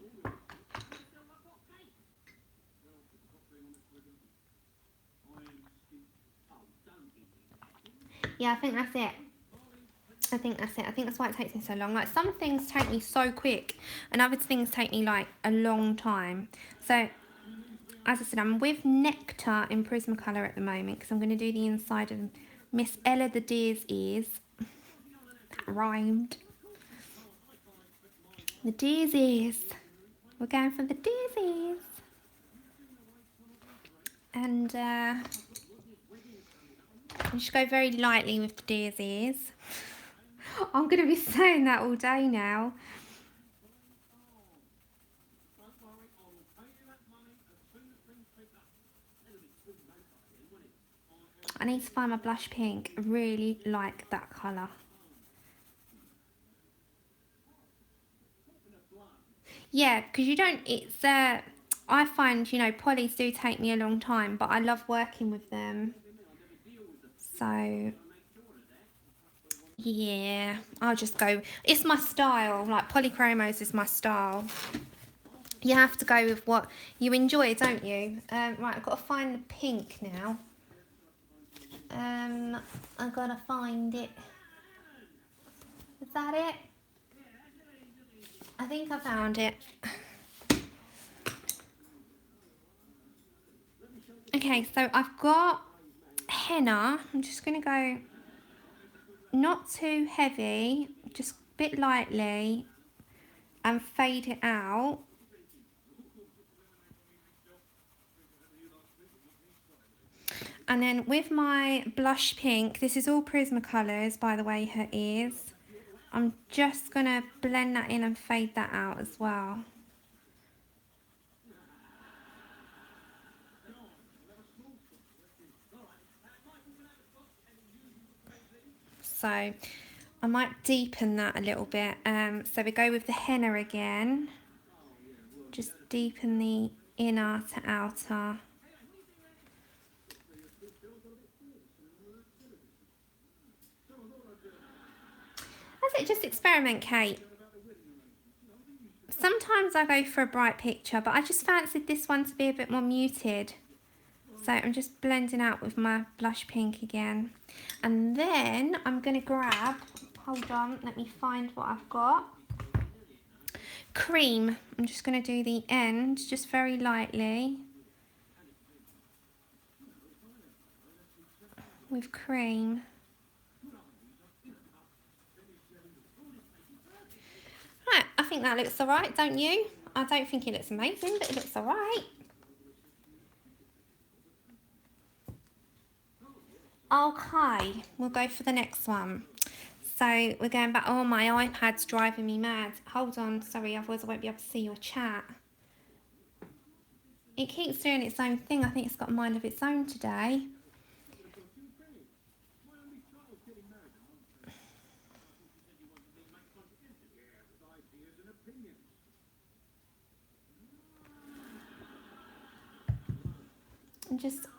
Yeah, I think that's it. I think that's why it takes me so long. Like, some things take me so quick and other things take me like a long time. So as I said, I'm with Nectar in Prismacolor at the moment because I'm going to do the inside of Miss Ella the deer's ears. That rhymed. The deer's ears. We're going for the deer's ears. And I just go very lightly with the deer's ears. I'm going to be saying that all day now. I need to find my blush pink. I really like that colour. Yeah, because you don't, it's, I find, you know, polys do take me a long time, but I love working with them. So, yeah, I'll just go, it's my style, like polychromos is my style. You have to go with what you enjoy, don't you? Right, I've got to find the pink now. I've got to find it. Is that it? I think I found it. Okay, so I've got henna. I'm just going to go not too heavy, just a bit lightly, and fade it out. And then with my blush pink, this is all Prismacolors, by the way, her ears. I'm just going to blend that in and fade that out as well. So I might deepen that a little bit. So we go with the henna again. Just deepen the inner to outer. That's it, just experiment, Kate. Sometimes I go for a bright picture, but I just fancied this one to be a bit more muted. So I'm just blending out with my blush pink again. And then I'm going to grab, hold on, let me find what I've got. Cream. I'm just going to do the end, just very lightly. With cream. Right, I think that looks alright, don't you? I don't think it looks amazing, but it looks alright. Okay, we'll go for the next one. So we're going back. Oh, my iPad's driving me mad. Hold on, sorry, otherwise I won't be able to see your chat. It keeps doing its own thing. I think it's got a mind of its own today.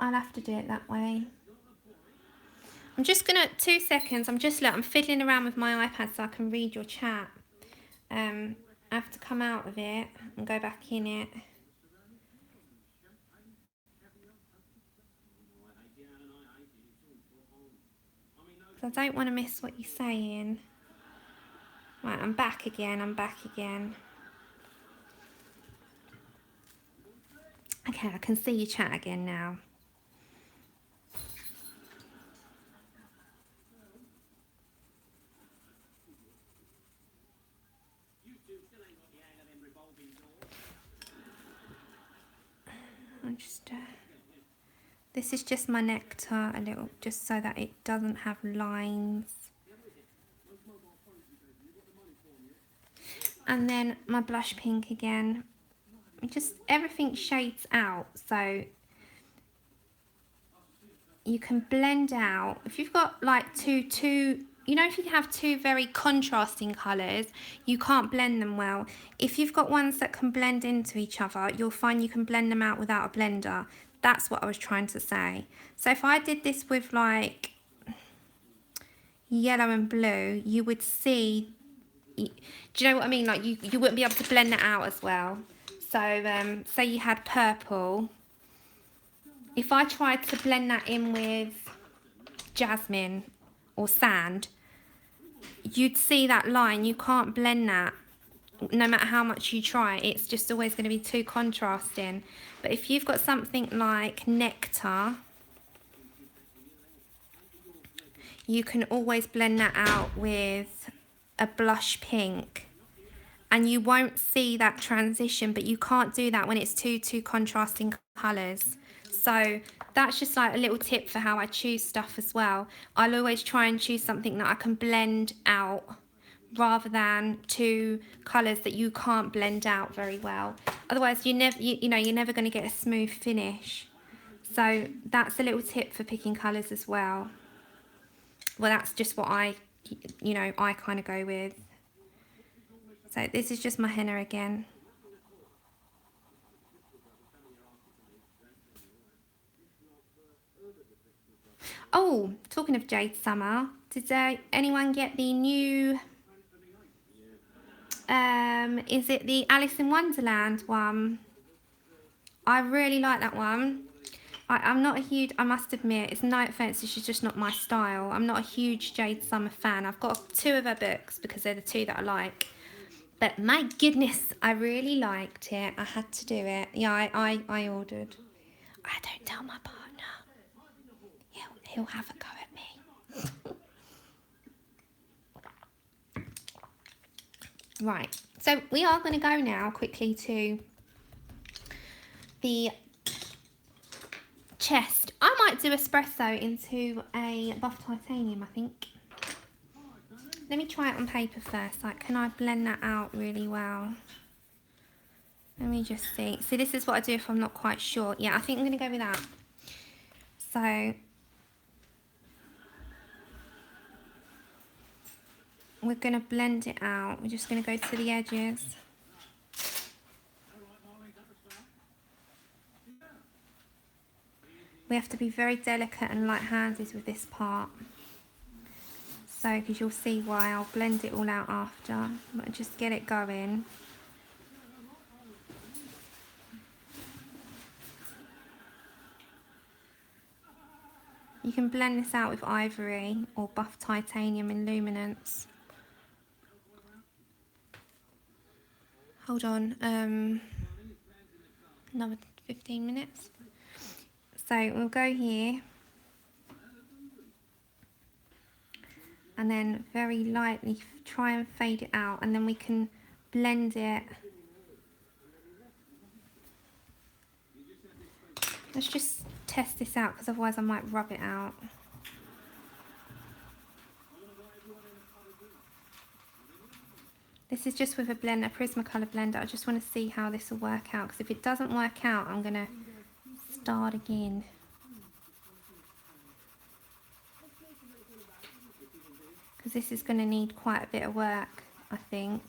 I'll have to do it that way. I'm just gonna, 2 seconds, I'm fiddling around with my iPad so I can read your chat. I have to come out of it and go back in it. Because I don't want to miss what you're saying. Right, I'm back again. Okay, I can see your chat again now. I'm just... this is just my nectar, a little, just so that it doesn't have lines. And then my blush pink again. Just everything shades out, so you can blend out. If you've got like two, you know, if you have two very contrasting colours, you can't blend them well. If you've got ones that can blend into each other, you'll find you can blend them out without a blender. That's what I was trying to say. So if I did this with like yellow and blue, you would see, do you know what I mean? Like you wouldn't be able to blend that out as well. So say you had purple. If I tried to blend that in with jasmine or sand, you'd see that line. You can't blend that no matter how much you try. It's just always going to be too contrasting. But if you've got something like nectar, you can always blend that out with a blush pink, and you won't see that transition, but you can't do that when it's two contrasting colours. So that's just like a little tip for how I choose stuff as well. I'll always try and choose something that I can blend out rather than two colours that you can't blend out very well. Otherwise, you're never going to get a smooth finish. So that's a little tip for picking colours as well. Well, that's just what I kind of go with. So this is just my henna again. Oh, talking of Jade Summer, did anyone get the new, is it the Alice in Wonderland one? I really like that one. I'm not a huge, I must admit, it's no offence, this is just not my style. I'm not a huge Jade Summer fan. I've got 2 of her books because they're the 2 that I like. But my goodness, I really liked it. I had to do it. Yeah, I ordered. I don't tell my partner. He'll have a go at me. Right, so we are going to go now quickly to the chest. I might do espresso into a buff titanium, I think. Let me try it on paper first. Like, can I blend that out really well? Let me just see. See, this is what I do if I'm not quite sure. Yeah, I think I'm going to go with that. So we're going to blend it out. We're just going to go to the edges. We have to be very delicate and light-handed with this part. So, because you'll see why, I'll blend it all out after. But just get it going. You can blend this out with ivory or buff titanium in luminance. Hold on, another 15 minutes. So we'll go here. And then very lightly try and fade it out, and then we can blend it. Let's just test this out because otherwise I might rub it out. This is just with a blender, a Prismacolor blender. I just want to see how this will work out, because if it doesn't work out, I'm going to start again. Because this is going to need quite a bit of work, I think.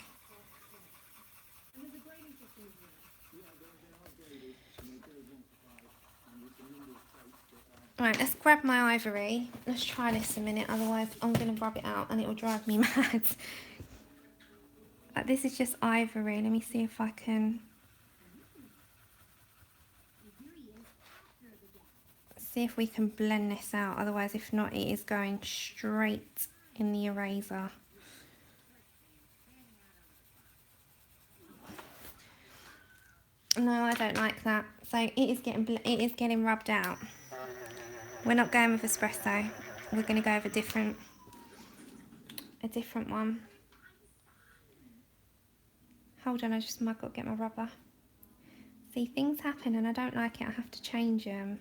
Right, let's grab my ivory. Let's try this a minute, otherwise I'm going to rub it out and it will drive me mad. This is just ivory. Let me see if I can see if we can blend this out. Otherwise, if not, it is going straight in the eraser. No, I don't like that. So it is getting rubbed out. We're not going with espresso. We're going to go with a different one. Hold on, I've got to get my rubber. See, things happen and I don't like it. I have to change them.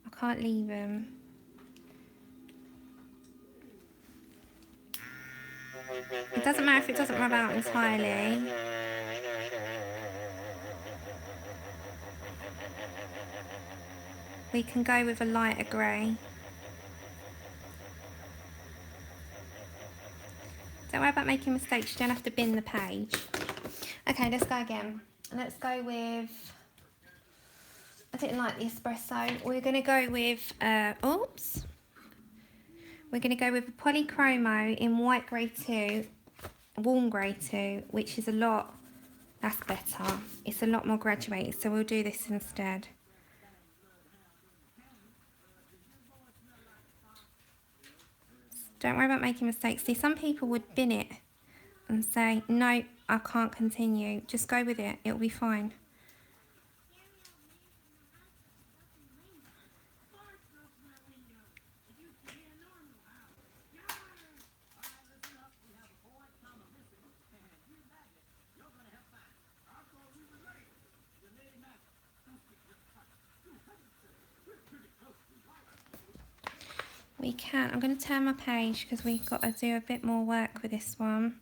I can't leave them. It doesn't matter if it doesn't rub out entirely. We can go with a lighter grey. Don't worry about making mistakes. You don't have to bin the page. Okay, let's go again. Let's go with... I didn't like the espresso. We're going to go with... oops. We're going to go with a polychromo in white grey 2, warm grey 2, which is a lot... That's better. It's a lot more graduated, so we'll do this instead. Don't worry about making mistakes. See, some people would bin it and say, no, I can't continue. Just go with it. It'll be fine. We can. I'm going to turn my page because we've got to do a bit more work with this one.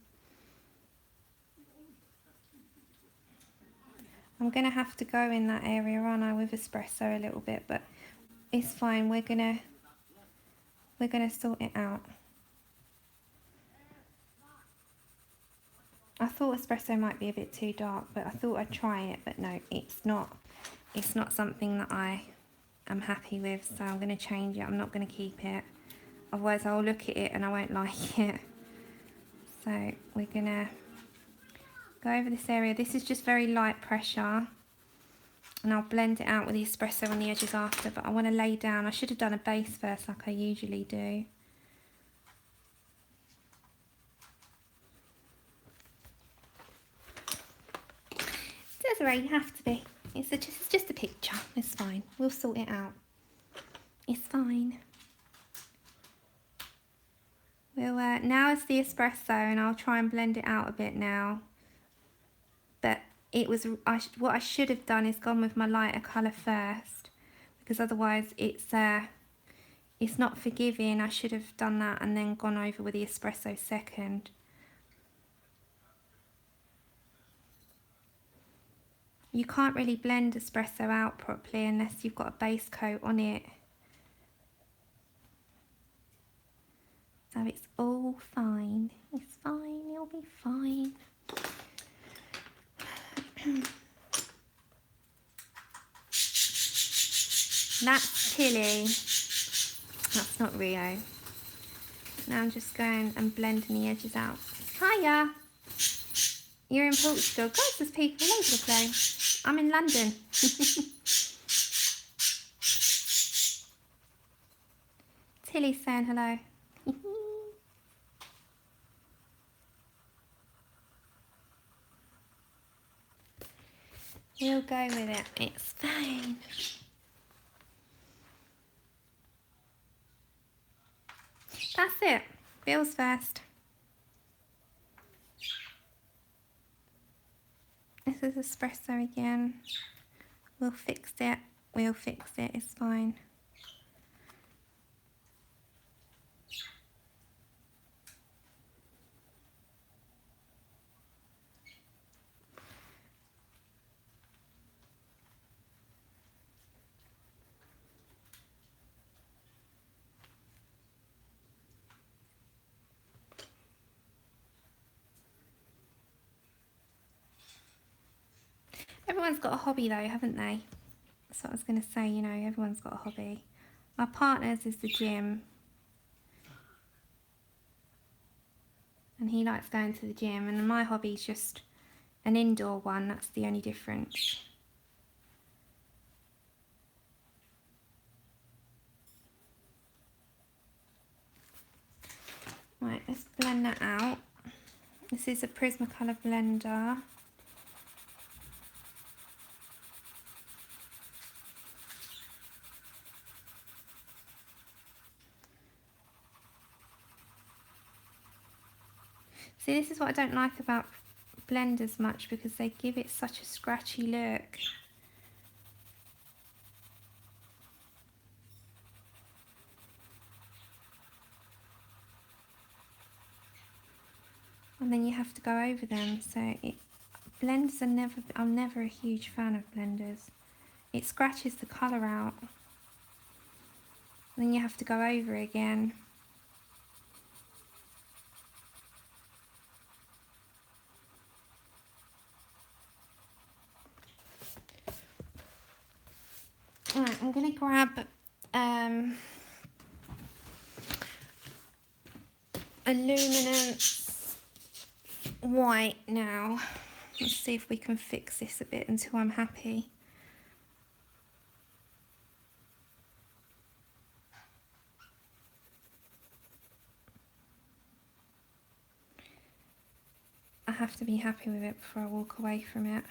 I'm going to have to go in that area, aren't I, with espresso a little bit, but it's fine. We're gonna sort it out. I thought espresso might be a bit too dark, but I thought I'd try it, but no, it's not. It's not something that I am happy with, so I'm going to change it. I'm not going to keep it. Otherwise I'll look at it and I won't like it. So we're going to go over this area. This is just very light pressure. And I'll blend it out with the espresso on the edges after, but I want to lay down. I should have done a base first like I usually do. Desiree, you have to be. It's just a picture. It's fine. We'll sort it out. It's fine. We'll now it's the espresso, and I'll try and blend it out a bit now. But it was what I should have done is gone with my lighter colour first, because otherwise it's not forgiving. I should have done that and then gone over with the espresso second. You can't really blend espresso out properly unless you've got a base coat on it. So it's all fine. It's fine. It'll be fine. That's Tilly. That's not Rio. Now I'm just going and blending the edges out. Hiya. You're in Portugal. God, there's people all over the place. I'm in London. Tilly's saying hello. We'll go with it. It's fine. That's it. Bills first. as espresso again. We'll fix it. We'll fix it. It's fine. Everyone's got a hobby though, haven't they? That's what I was going to say, you know, everyone's got a hobby. My partner's is the gym. And he likes going to the gym, and my hobby's just an indoor one, that's the only difference. Right, let's blend that out. This is a Prismacolor blender. See, this is what I don't like about blenders much, because they give it such a scratchy look. And then you have to go over them, so blenders are never, I'm never a huge fan of blenders. It scratches the colour out. Then you have to go over again. Right, I'm going to grab Illuminance white now. Let's see if we can fix this a bit until I'm happy. I have to be happy with it before I walk away from it.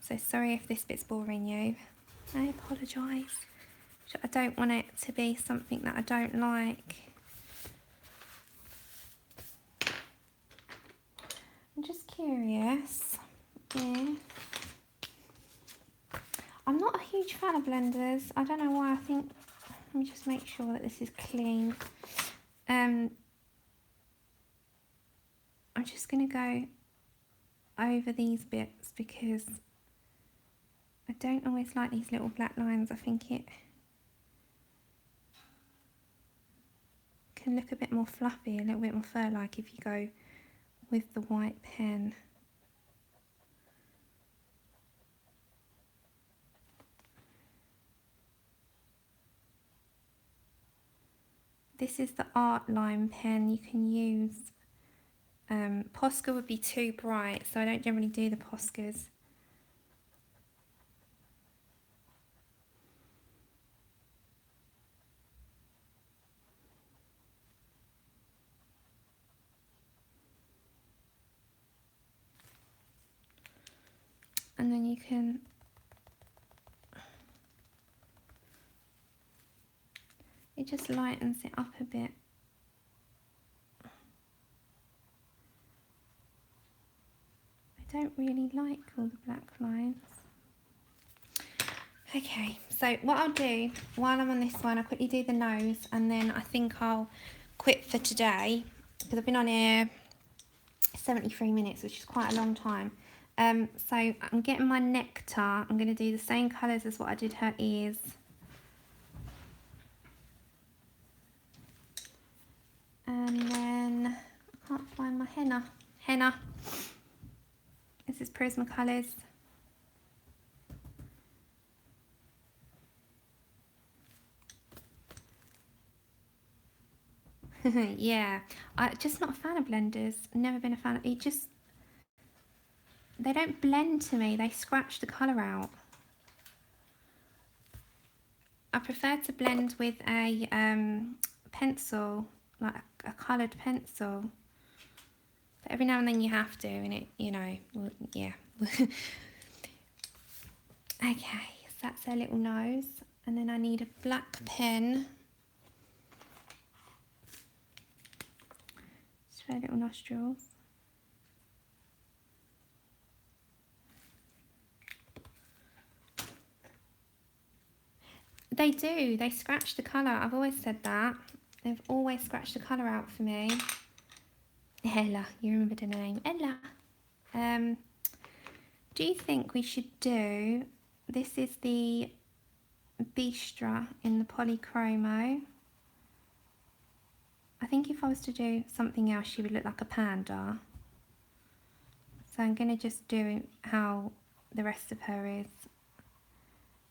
So sorry if this bit's boring you. I apologise. I don't want it to be something that I don't like. I'm just curious if... I'm not a huge fan of blenders. I don't know why. I think... Let me just make sure that this is clean. I'm just going to go over these bits because I don't always like these little black lines. I think it can look a bit more fluffy, a little bit more fur-like if you go with the white pen. This is the art line pen. You can use Posca would be too bright, so I don't generally do the Poscas. And then you can it just lightens it up a bit. I don't really like all the black lines. Okay, so what I'll do while I'm on this one, I'll quickly do the nose, and then I think I'll quit for today because I've been on here 73 minutes, which is quite a long time. So I'm getting my nectar. I'm going to do the same colours as what I did her ears. And then I can't find my henna. This is Prismacolors. Yeah, I'm just not a fan of blenders. Never been a fan of it. Just they don't blend to me. They scratch the colour out. I prefer to blend with a pencil, like a coloured pencil. But every now and then you have to, and it, you know, well, yeah. Okay, so that's her little nose, and then I need a black pen. Just her little nostrils. They do, they scratch the colour. I've always said that. They've always scratched the colour out for me. Ella, you remember the name. Ella. Do you think we should do, this is the Bistra in the polychromo. I think if I was to do something else, she would look like a panda. So I'm going to just do how the rest of her is.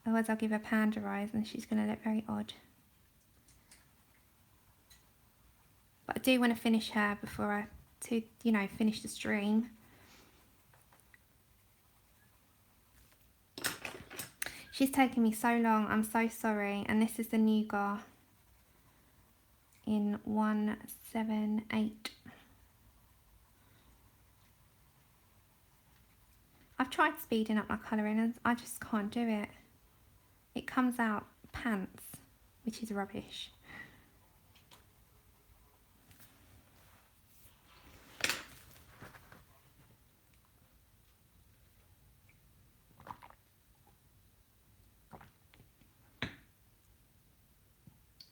Otherwise I'll give her panda eyes and she's going to look very odd. But I do want to finish her before I, finish the stream. She's taken me so long, I'm so sorry. And this is the Nougat in 178. I've tried speeding up my colouring and I just can't do it. It comes out pants, which is rubbish.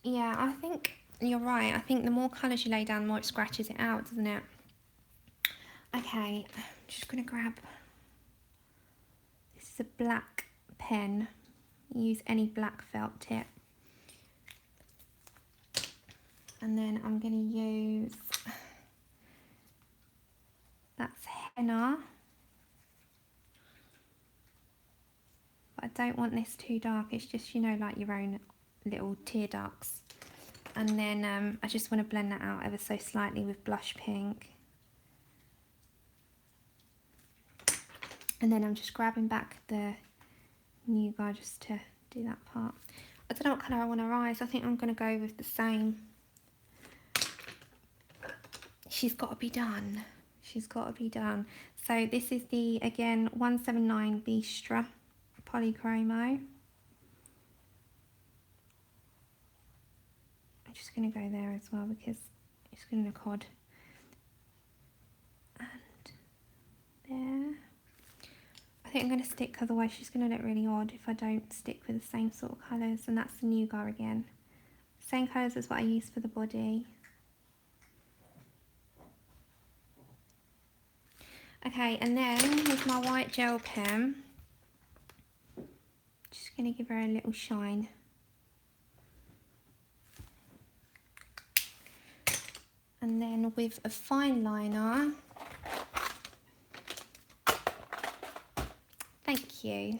Yeah, I think you're right. I think the more colours you lay down, the more it scratches it out, doesn't it? Okay, I'm just going to grab... This is a black pen. Use any black felt tip. And then I'm going to use... That's henna. But I don't want this too dark. It's just, like your own little tear ducts. And then I just want to blend that out ever so slightly with blush pink. And then I'm just grabbing back the Nougat just to do that part. I don't know what colour I want to rise. I think I'm going to go with the same. She's got to be done. She's got to be done. So this is the, again, 179 Bistra polychromo. I'm just going to go there as well because it's going to look odd. And there. I think I'm going to stick, otherwise she's going to look really odd if I don't stick with the same sort of colours. And that's the Nougat again. Same colours as what I used for the body. Okay, and then with my white gel pen, just going to give her a little shine. And then with a fine liner, thank you.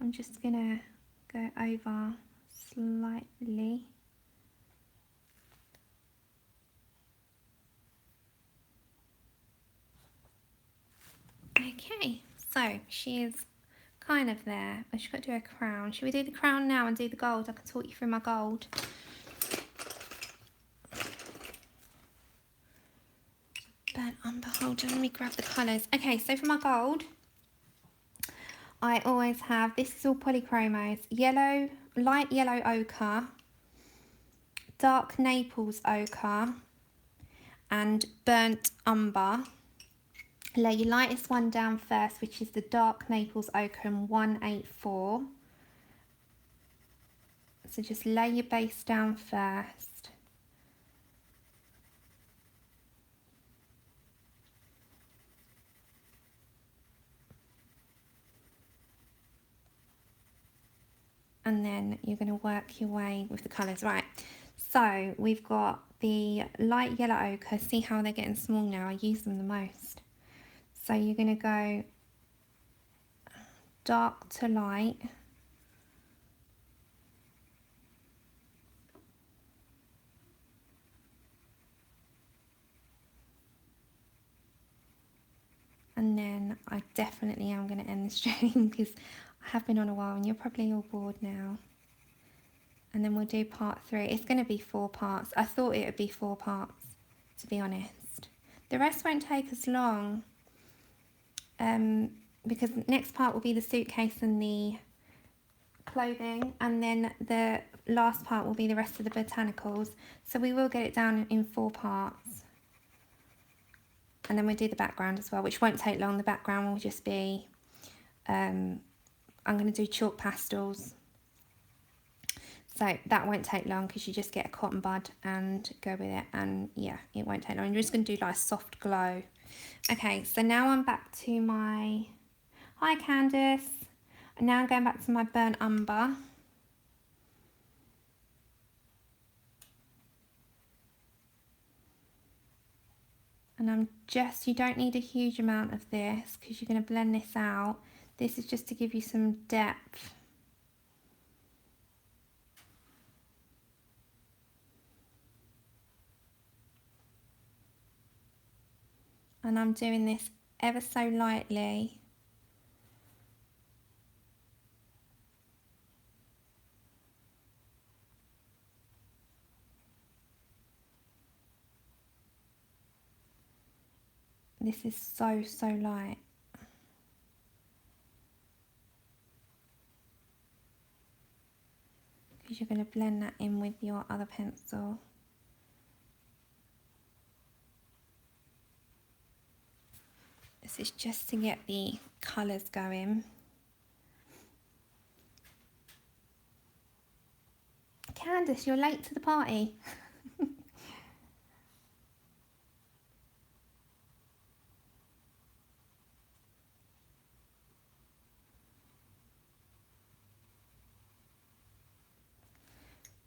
I'm just going to go over slightly. Okay, so she is kind of there. I just got to do a crown. Should we do the crown now and do the gold? I can talk you through my gold. Burnt umber, hold on, let me grab the colours. Okay, so for my gold, I always have, this is all polychromos, yellow, light yellow ochre, dark Naples ochre, and burnt umber. Lay your lightest one down first, which is the dark Naples ochre in 184. So just lay your base down first. And then you're going to work your way with the colours. Right, so we've got the light yellow ochre. See how they're getting small now? I use them the most. So you're going to go dark to light. And then I definitely am going to end the stream because I have been on a while and you're probably all bored now. And then we'll do part 3. It's going to be 4 parts. I thought it would be 4 parts, to be honest. The rest won't take as long. Because the next part will be the suitcase and the clothing, and then the last part will be the rest of the botanicals. So we will get it down in 4 parts. And then we'll do the background as well, which won't take long. The background will just be, I'm going to do chalk pastels. So that won't take long because you just get a cotton bud and go with it. And yeah, it won't take long. You're just going to do like a soft glow. Okay, so now I'm back to my, hi Candice. And now I'm going back to my burnt umber. And I'm just, you don't need a huge amount of this because you're going to blend this out. This is just to give you some depth. And I'm doing this ever so lightly. This is so, so light. Because you're going to blend that in with your other pencil. This is just to get the colours going. Candice, you're late to the party.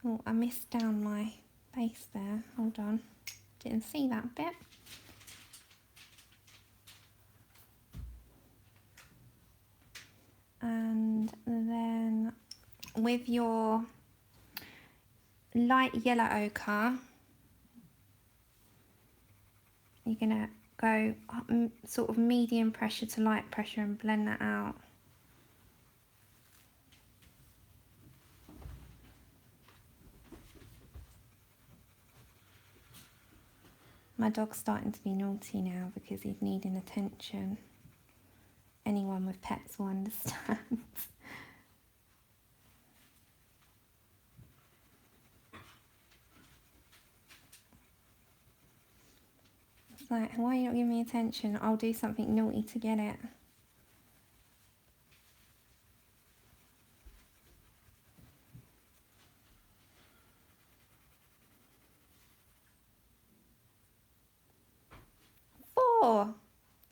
Oh, I missed down my base there. Hold on. Didn't see that bit. And then with your light yellow ochre, you're going to go sort of medium pressure to light pressure and blend that out. My dog's starting to be naughty now because he's needing attention. Anyone with pets will understand. It's like, why are you not giving me attention? I'll do something naughty to get it.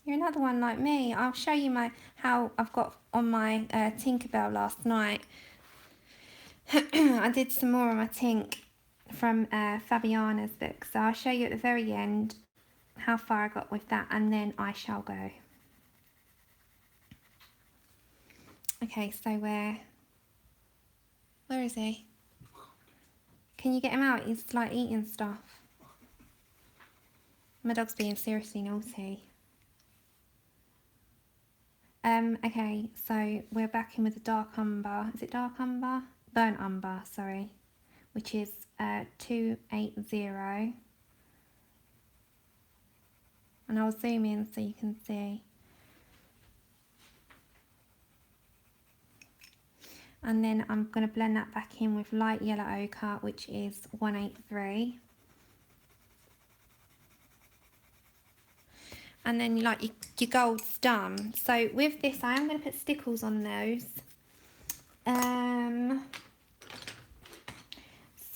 You're another one like me. I'll show you how I've got on my Tinkerbell last night. I did some more on my Tink from Fabiana's book, so I'll show you at the very end how far I got with that, and then I shall go. Okay, so where is he? Can you get him out? He's like eating stuff. My dog's being seriously naughty. Okay, so we're back in with the dark umber. Is it dark umber? Burnt umber, sorry. Which is 280. And I'll zoom in so you can see. And then I'm going to blend that back in with light yellow ochre, which is 183. And then like your gold's done. So with this, I am going to put stickles on those.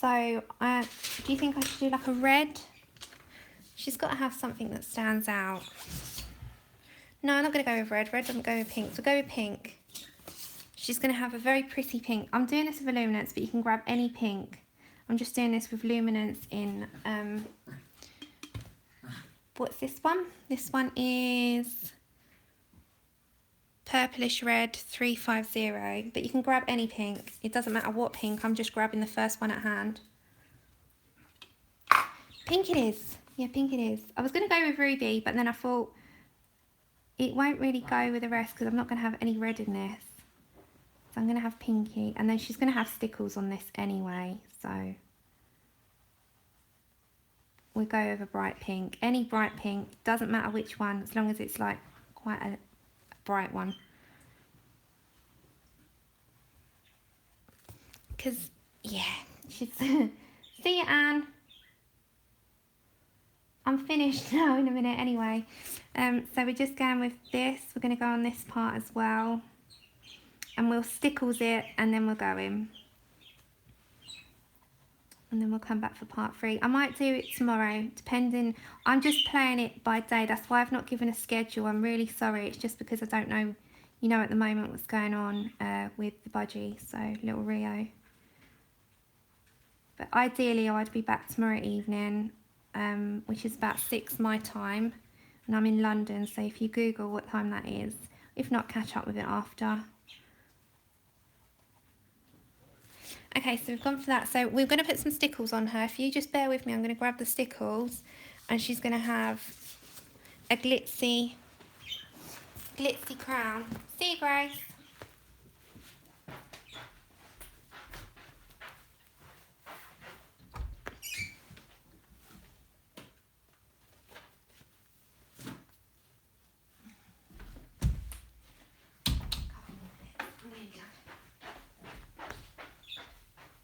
So do you think I should do like a red? She's got to have something that stands out. No, I'm not going to go with red. Red doesn't go with pink. So go with pink. She's going to have a very pretty pink. I'm doing this with luminance, but you can grab any pink. I'm just doing this with luminance in... what's this one? This one is purplish red 350, but you can grab any pink. It doesn't matter what pink. I'm just grabbing the first one at hand. Pink it is. Yeah, pink it is. I was going to go with ruby, but then I thought it won't really go with the rest because I'm not going to have any red in this. So I'm going to have pinky, and then she's going to have stickles on this anyway, so we'll go with a bright pink. Any bright pink, doesn't matter which one, as long as it's like quite a bright one. because, yeah, she's... See you, Anne. I'm finished now in a minute anyway. So we're just going with this. We're going to go on this part as well. And we'll stickles it and then we'll go in. And then we'll come back for part 3. I might do it tomorrow, depending. I'm just playing it by day. That's why I've not given a schedule. I'm really sorry. It's just because I don't know, you know, at the moment what's going on with the budgie. So, little Rio. But ideally, I'd be back tomorrow evening, which is about 6 my time. And I'm in London, so if you Google what time that is, if not, catch up with it after. Okay, so we've gone for that. So we're going to put some stickles on her. If you just bear with me, I'm going to grab the stickles, and she's going to have a glitzy crown. See you, Grace.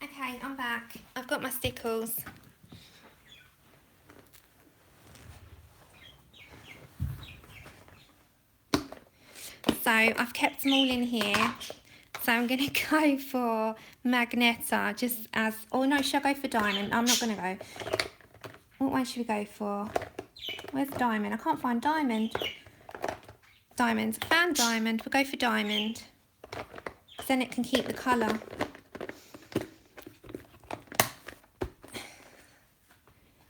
Okay, I'm back. I've got my stickles. So I've kept them all in here. So I'm going to go for Magneta, just as... Oh no, should I go for Diamond? I'm not going to go. What one should we go for? Where's Diamond? I can't find Diamond. Diamond. Found Diamond. We'll go for Diamond. Because then it can keep the colour.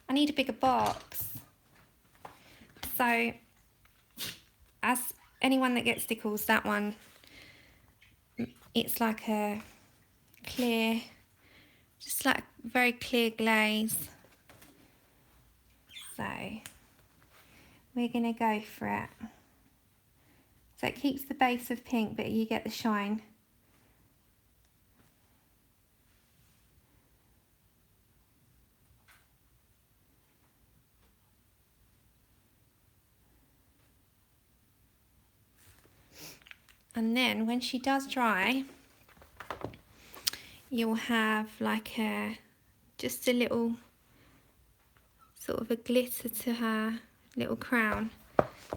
I need a bigger box. So, as anyone that gets stickles, that one, it's like a clear, just like very clear glaze. So, we're going to go for it. So it keeps the base of pink, but you get the shine. And then when she does dry, you'll have like just a little sort of a glitter to her little crown.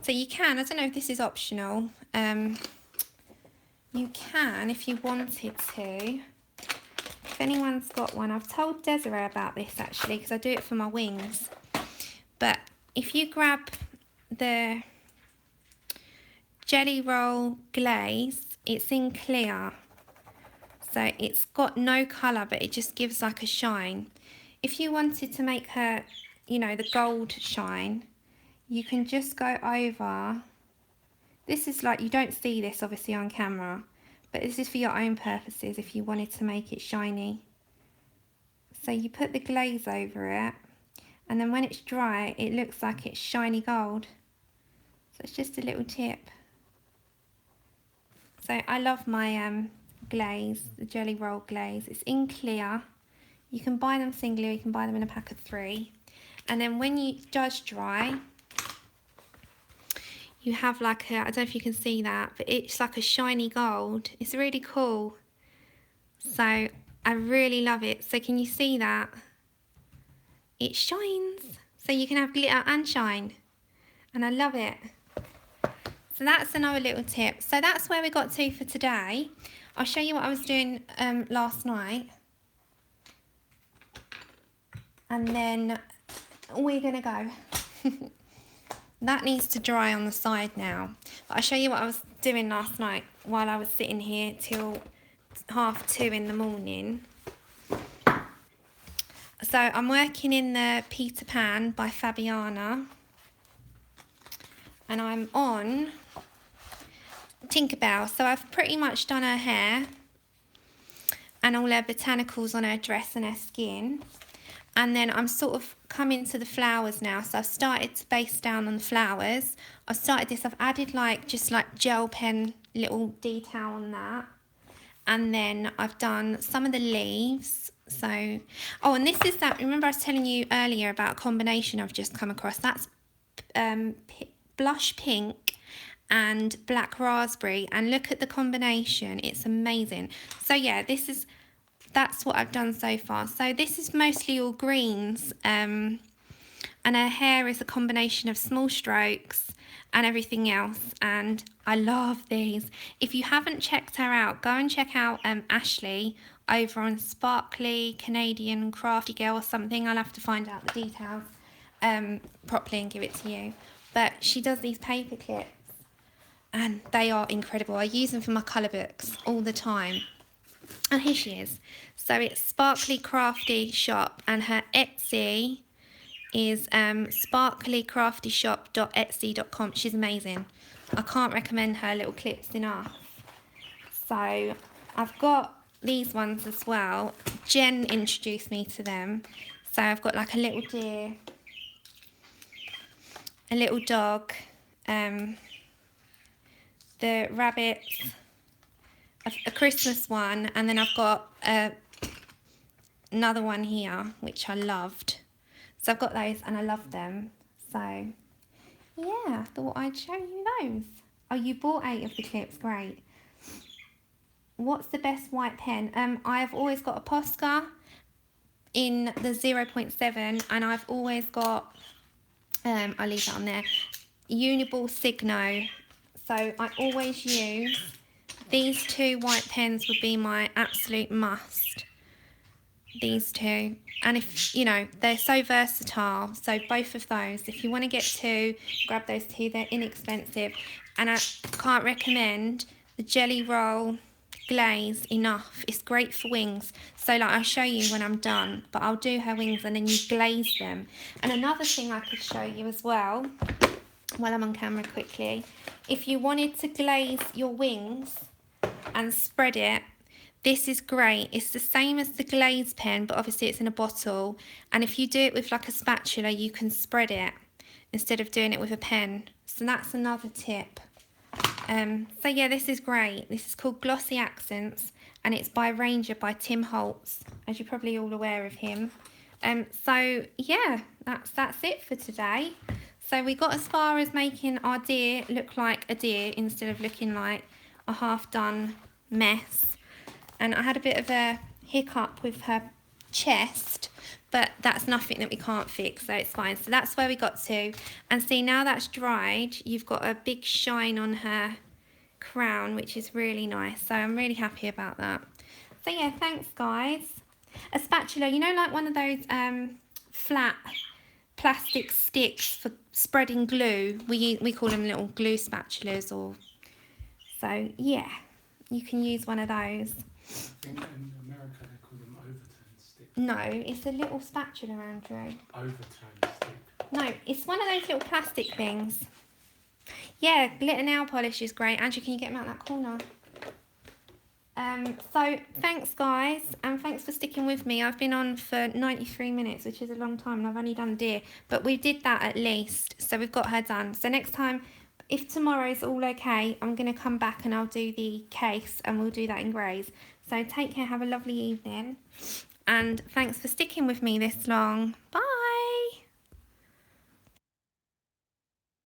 So you can, I don't know if this is optional, you can, if you wanted to, if anyone's got one, I've told Desiree about this actually because I do it for my wings, but if you grab the jelly roll glaze, it's in clear, so it's got no colour but it just gives like a shine. If you wanted to make her, you know, the gold shine, you can just go over, this is like, you don't see this obviously on camera, but this is for your own purposes if you wanted to make it shiny. So you put the glaze over it, and then when it's dry it looks like it's shiny gold. So it's just a little tip. So I love my glaze, the jelly roll glaze. It's in clear. You can buy them singly, you can buy them in a pack of 3. And then when it does dry, you have like a, I don't know if you can see that, but it's like a shiny gold. It's really cool. So I really love it. So can you see that? It shines. So you can have glitter and shine. And I love it. So that's another little tip. So that's where we got to for today. I'll show you what I was doing last night. And then we're going to go. That needs to dry on the side now. But I'll show you what I was doing last night while I was sitting here till 2:30 in the morning. So I'm working in the Peter Pan by Fabiana. And I'm on Tinkerbell. So I've pretty much done her hair and all her botanicals on her dress and her skin. And then I'm sort of coming to the flowers now. So I've started to base down on the flowers. I've started this, I've added like just like gel pen little detail on that. And then I've done some of the leaves. So, oh, and this is that, remember I was telling you earlier about a combination I've just come across. That's blush pink and black raspberry. And look at the combination, it's amazing. So yeah, this is that's what I've done so far. So this is mostly all greens, and her hair is a combination of small strokes and everything else, and I love these. If you haven't checked her out, go and check out Ashley over on Sparkly Canadian Crafty Girl or something. I'll have to find out the details properly and give it to you. But she does these paper clips and they are incredible. I use them for my colour books all the time. And here she is. So it's Sparkly Crafty Shop, and her Etsy is sparklycraftyshop.etsy.com. She's amazing. I can't recommend her little clips enough. So I've got these ones as well. Jen introduced me to them. So I've got like a little deer, a little dog, the rabbits, a Christmas one, and then I've got another one here which I loved. So I've got those and I love them. So yeah, I thought I'd show you those. Oh, you bought 8 of the clips, great. What's the best white pen? I've always got a Posca in the 0.7, and I've always got, I'll leave that on there, Uniball Signo. So I always use these 2 white pens, would be my absolute must. These 2, and if you know, they're so versatile, so both of those, if you want to get 2, grab those 2. They're inexpensive, and I can't recommend the Jelly Roll glaze enough. It's great for wings. So like, I'll show you when I'm done, but I'll do her wings and then you glaze them. And another thing I could show you as well while I'm on camera quickly, if you wanted to glaze your wings and spread it, this is great. It's the same as the glaze pen, but obviously it's in a bottle. And if you do it with like a spatula, you can spread it instead of doing it with a pen. So that's another tip. So yeah, this is great. This is called Glossy Accents, and it's by Ranger by Tim Holtz, as you're probably all aware of him. So yeah, that's it for today. So we got as far as making our deer look like a deer instead of looking like a half done mess. And I had a bit of a hiccup with her chest, but that's nothing that we can't fix, so it's fine. So that's where we got to. And see, now that's dried, you've got a big shine on her crown, which is really nice. So I'm really happy about that. So yeah, thanks guys. A spatula, you know, like one of those flat plastic sticks for spreading glue. We call them little glue spatulas, or so yeah, you can use one of those. I think in America they call them overturn sticks. No, it's a little spatula, Andrew. Overturn stick. No, it's one of those little plastic things. Yeah, glitter nail polish is great. Andrew, can you get them out that corner? So thanks guys, and thanks for sticking with me. I've been on for 93 minutes, which is a long time, and I've only done deer, but we did that at least, so we've got her done. So next time, if tomorrow's all okay, I'm going to come back and I'll do the case, and we'll do that in greys. So take care, have a lovely evening, and thanks for sticking with me this long. Bye.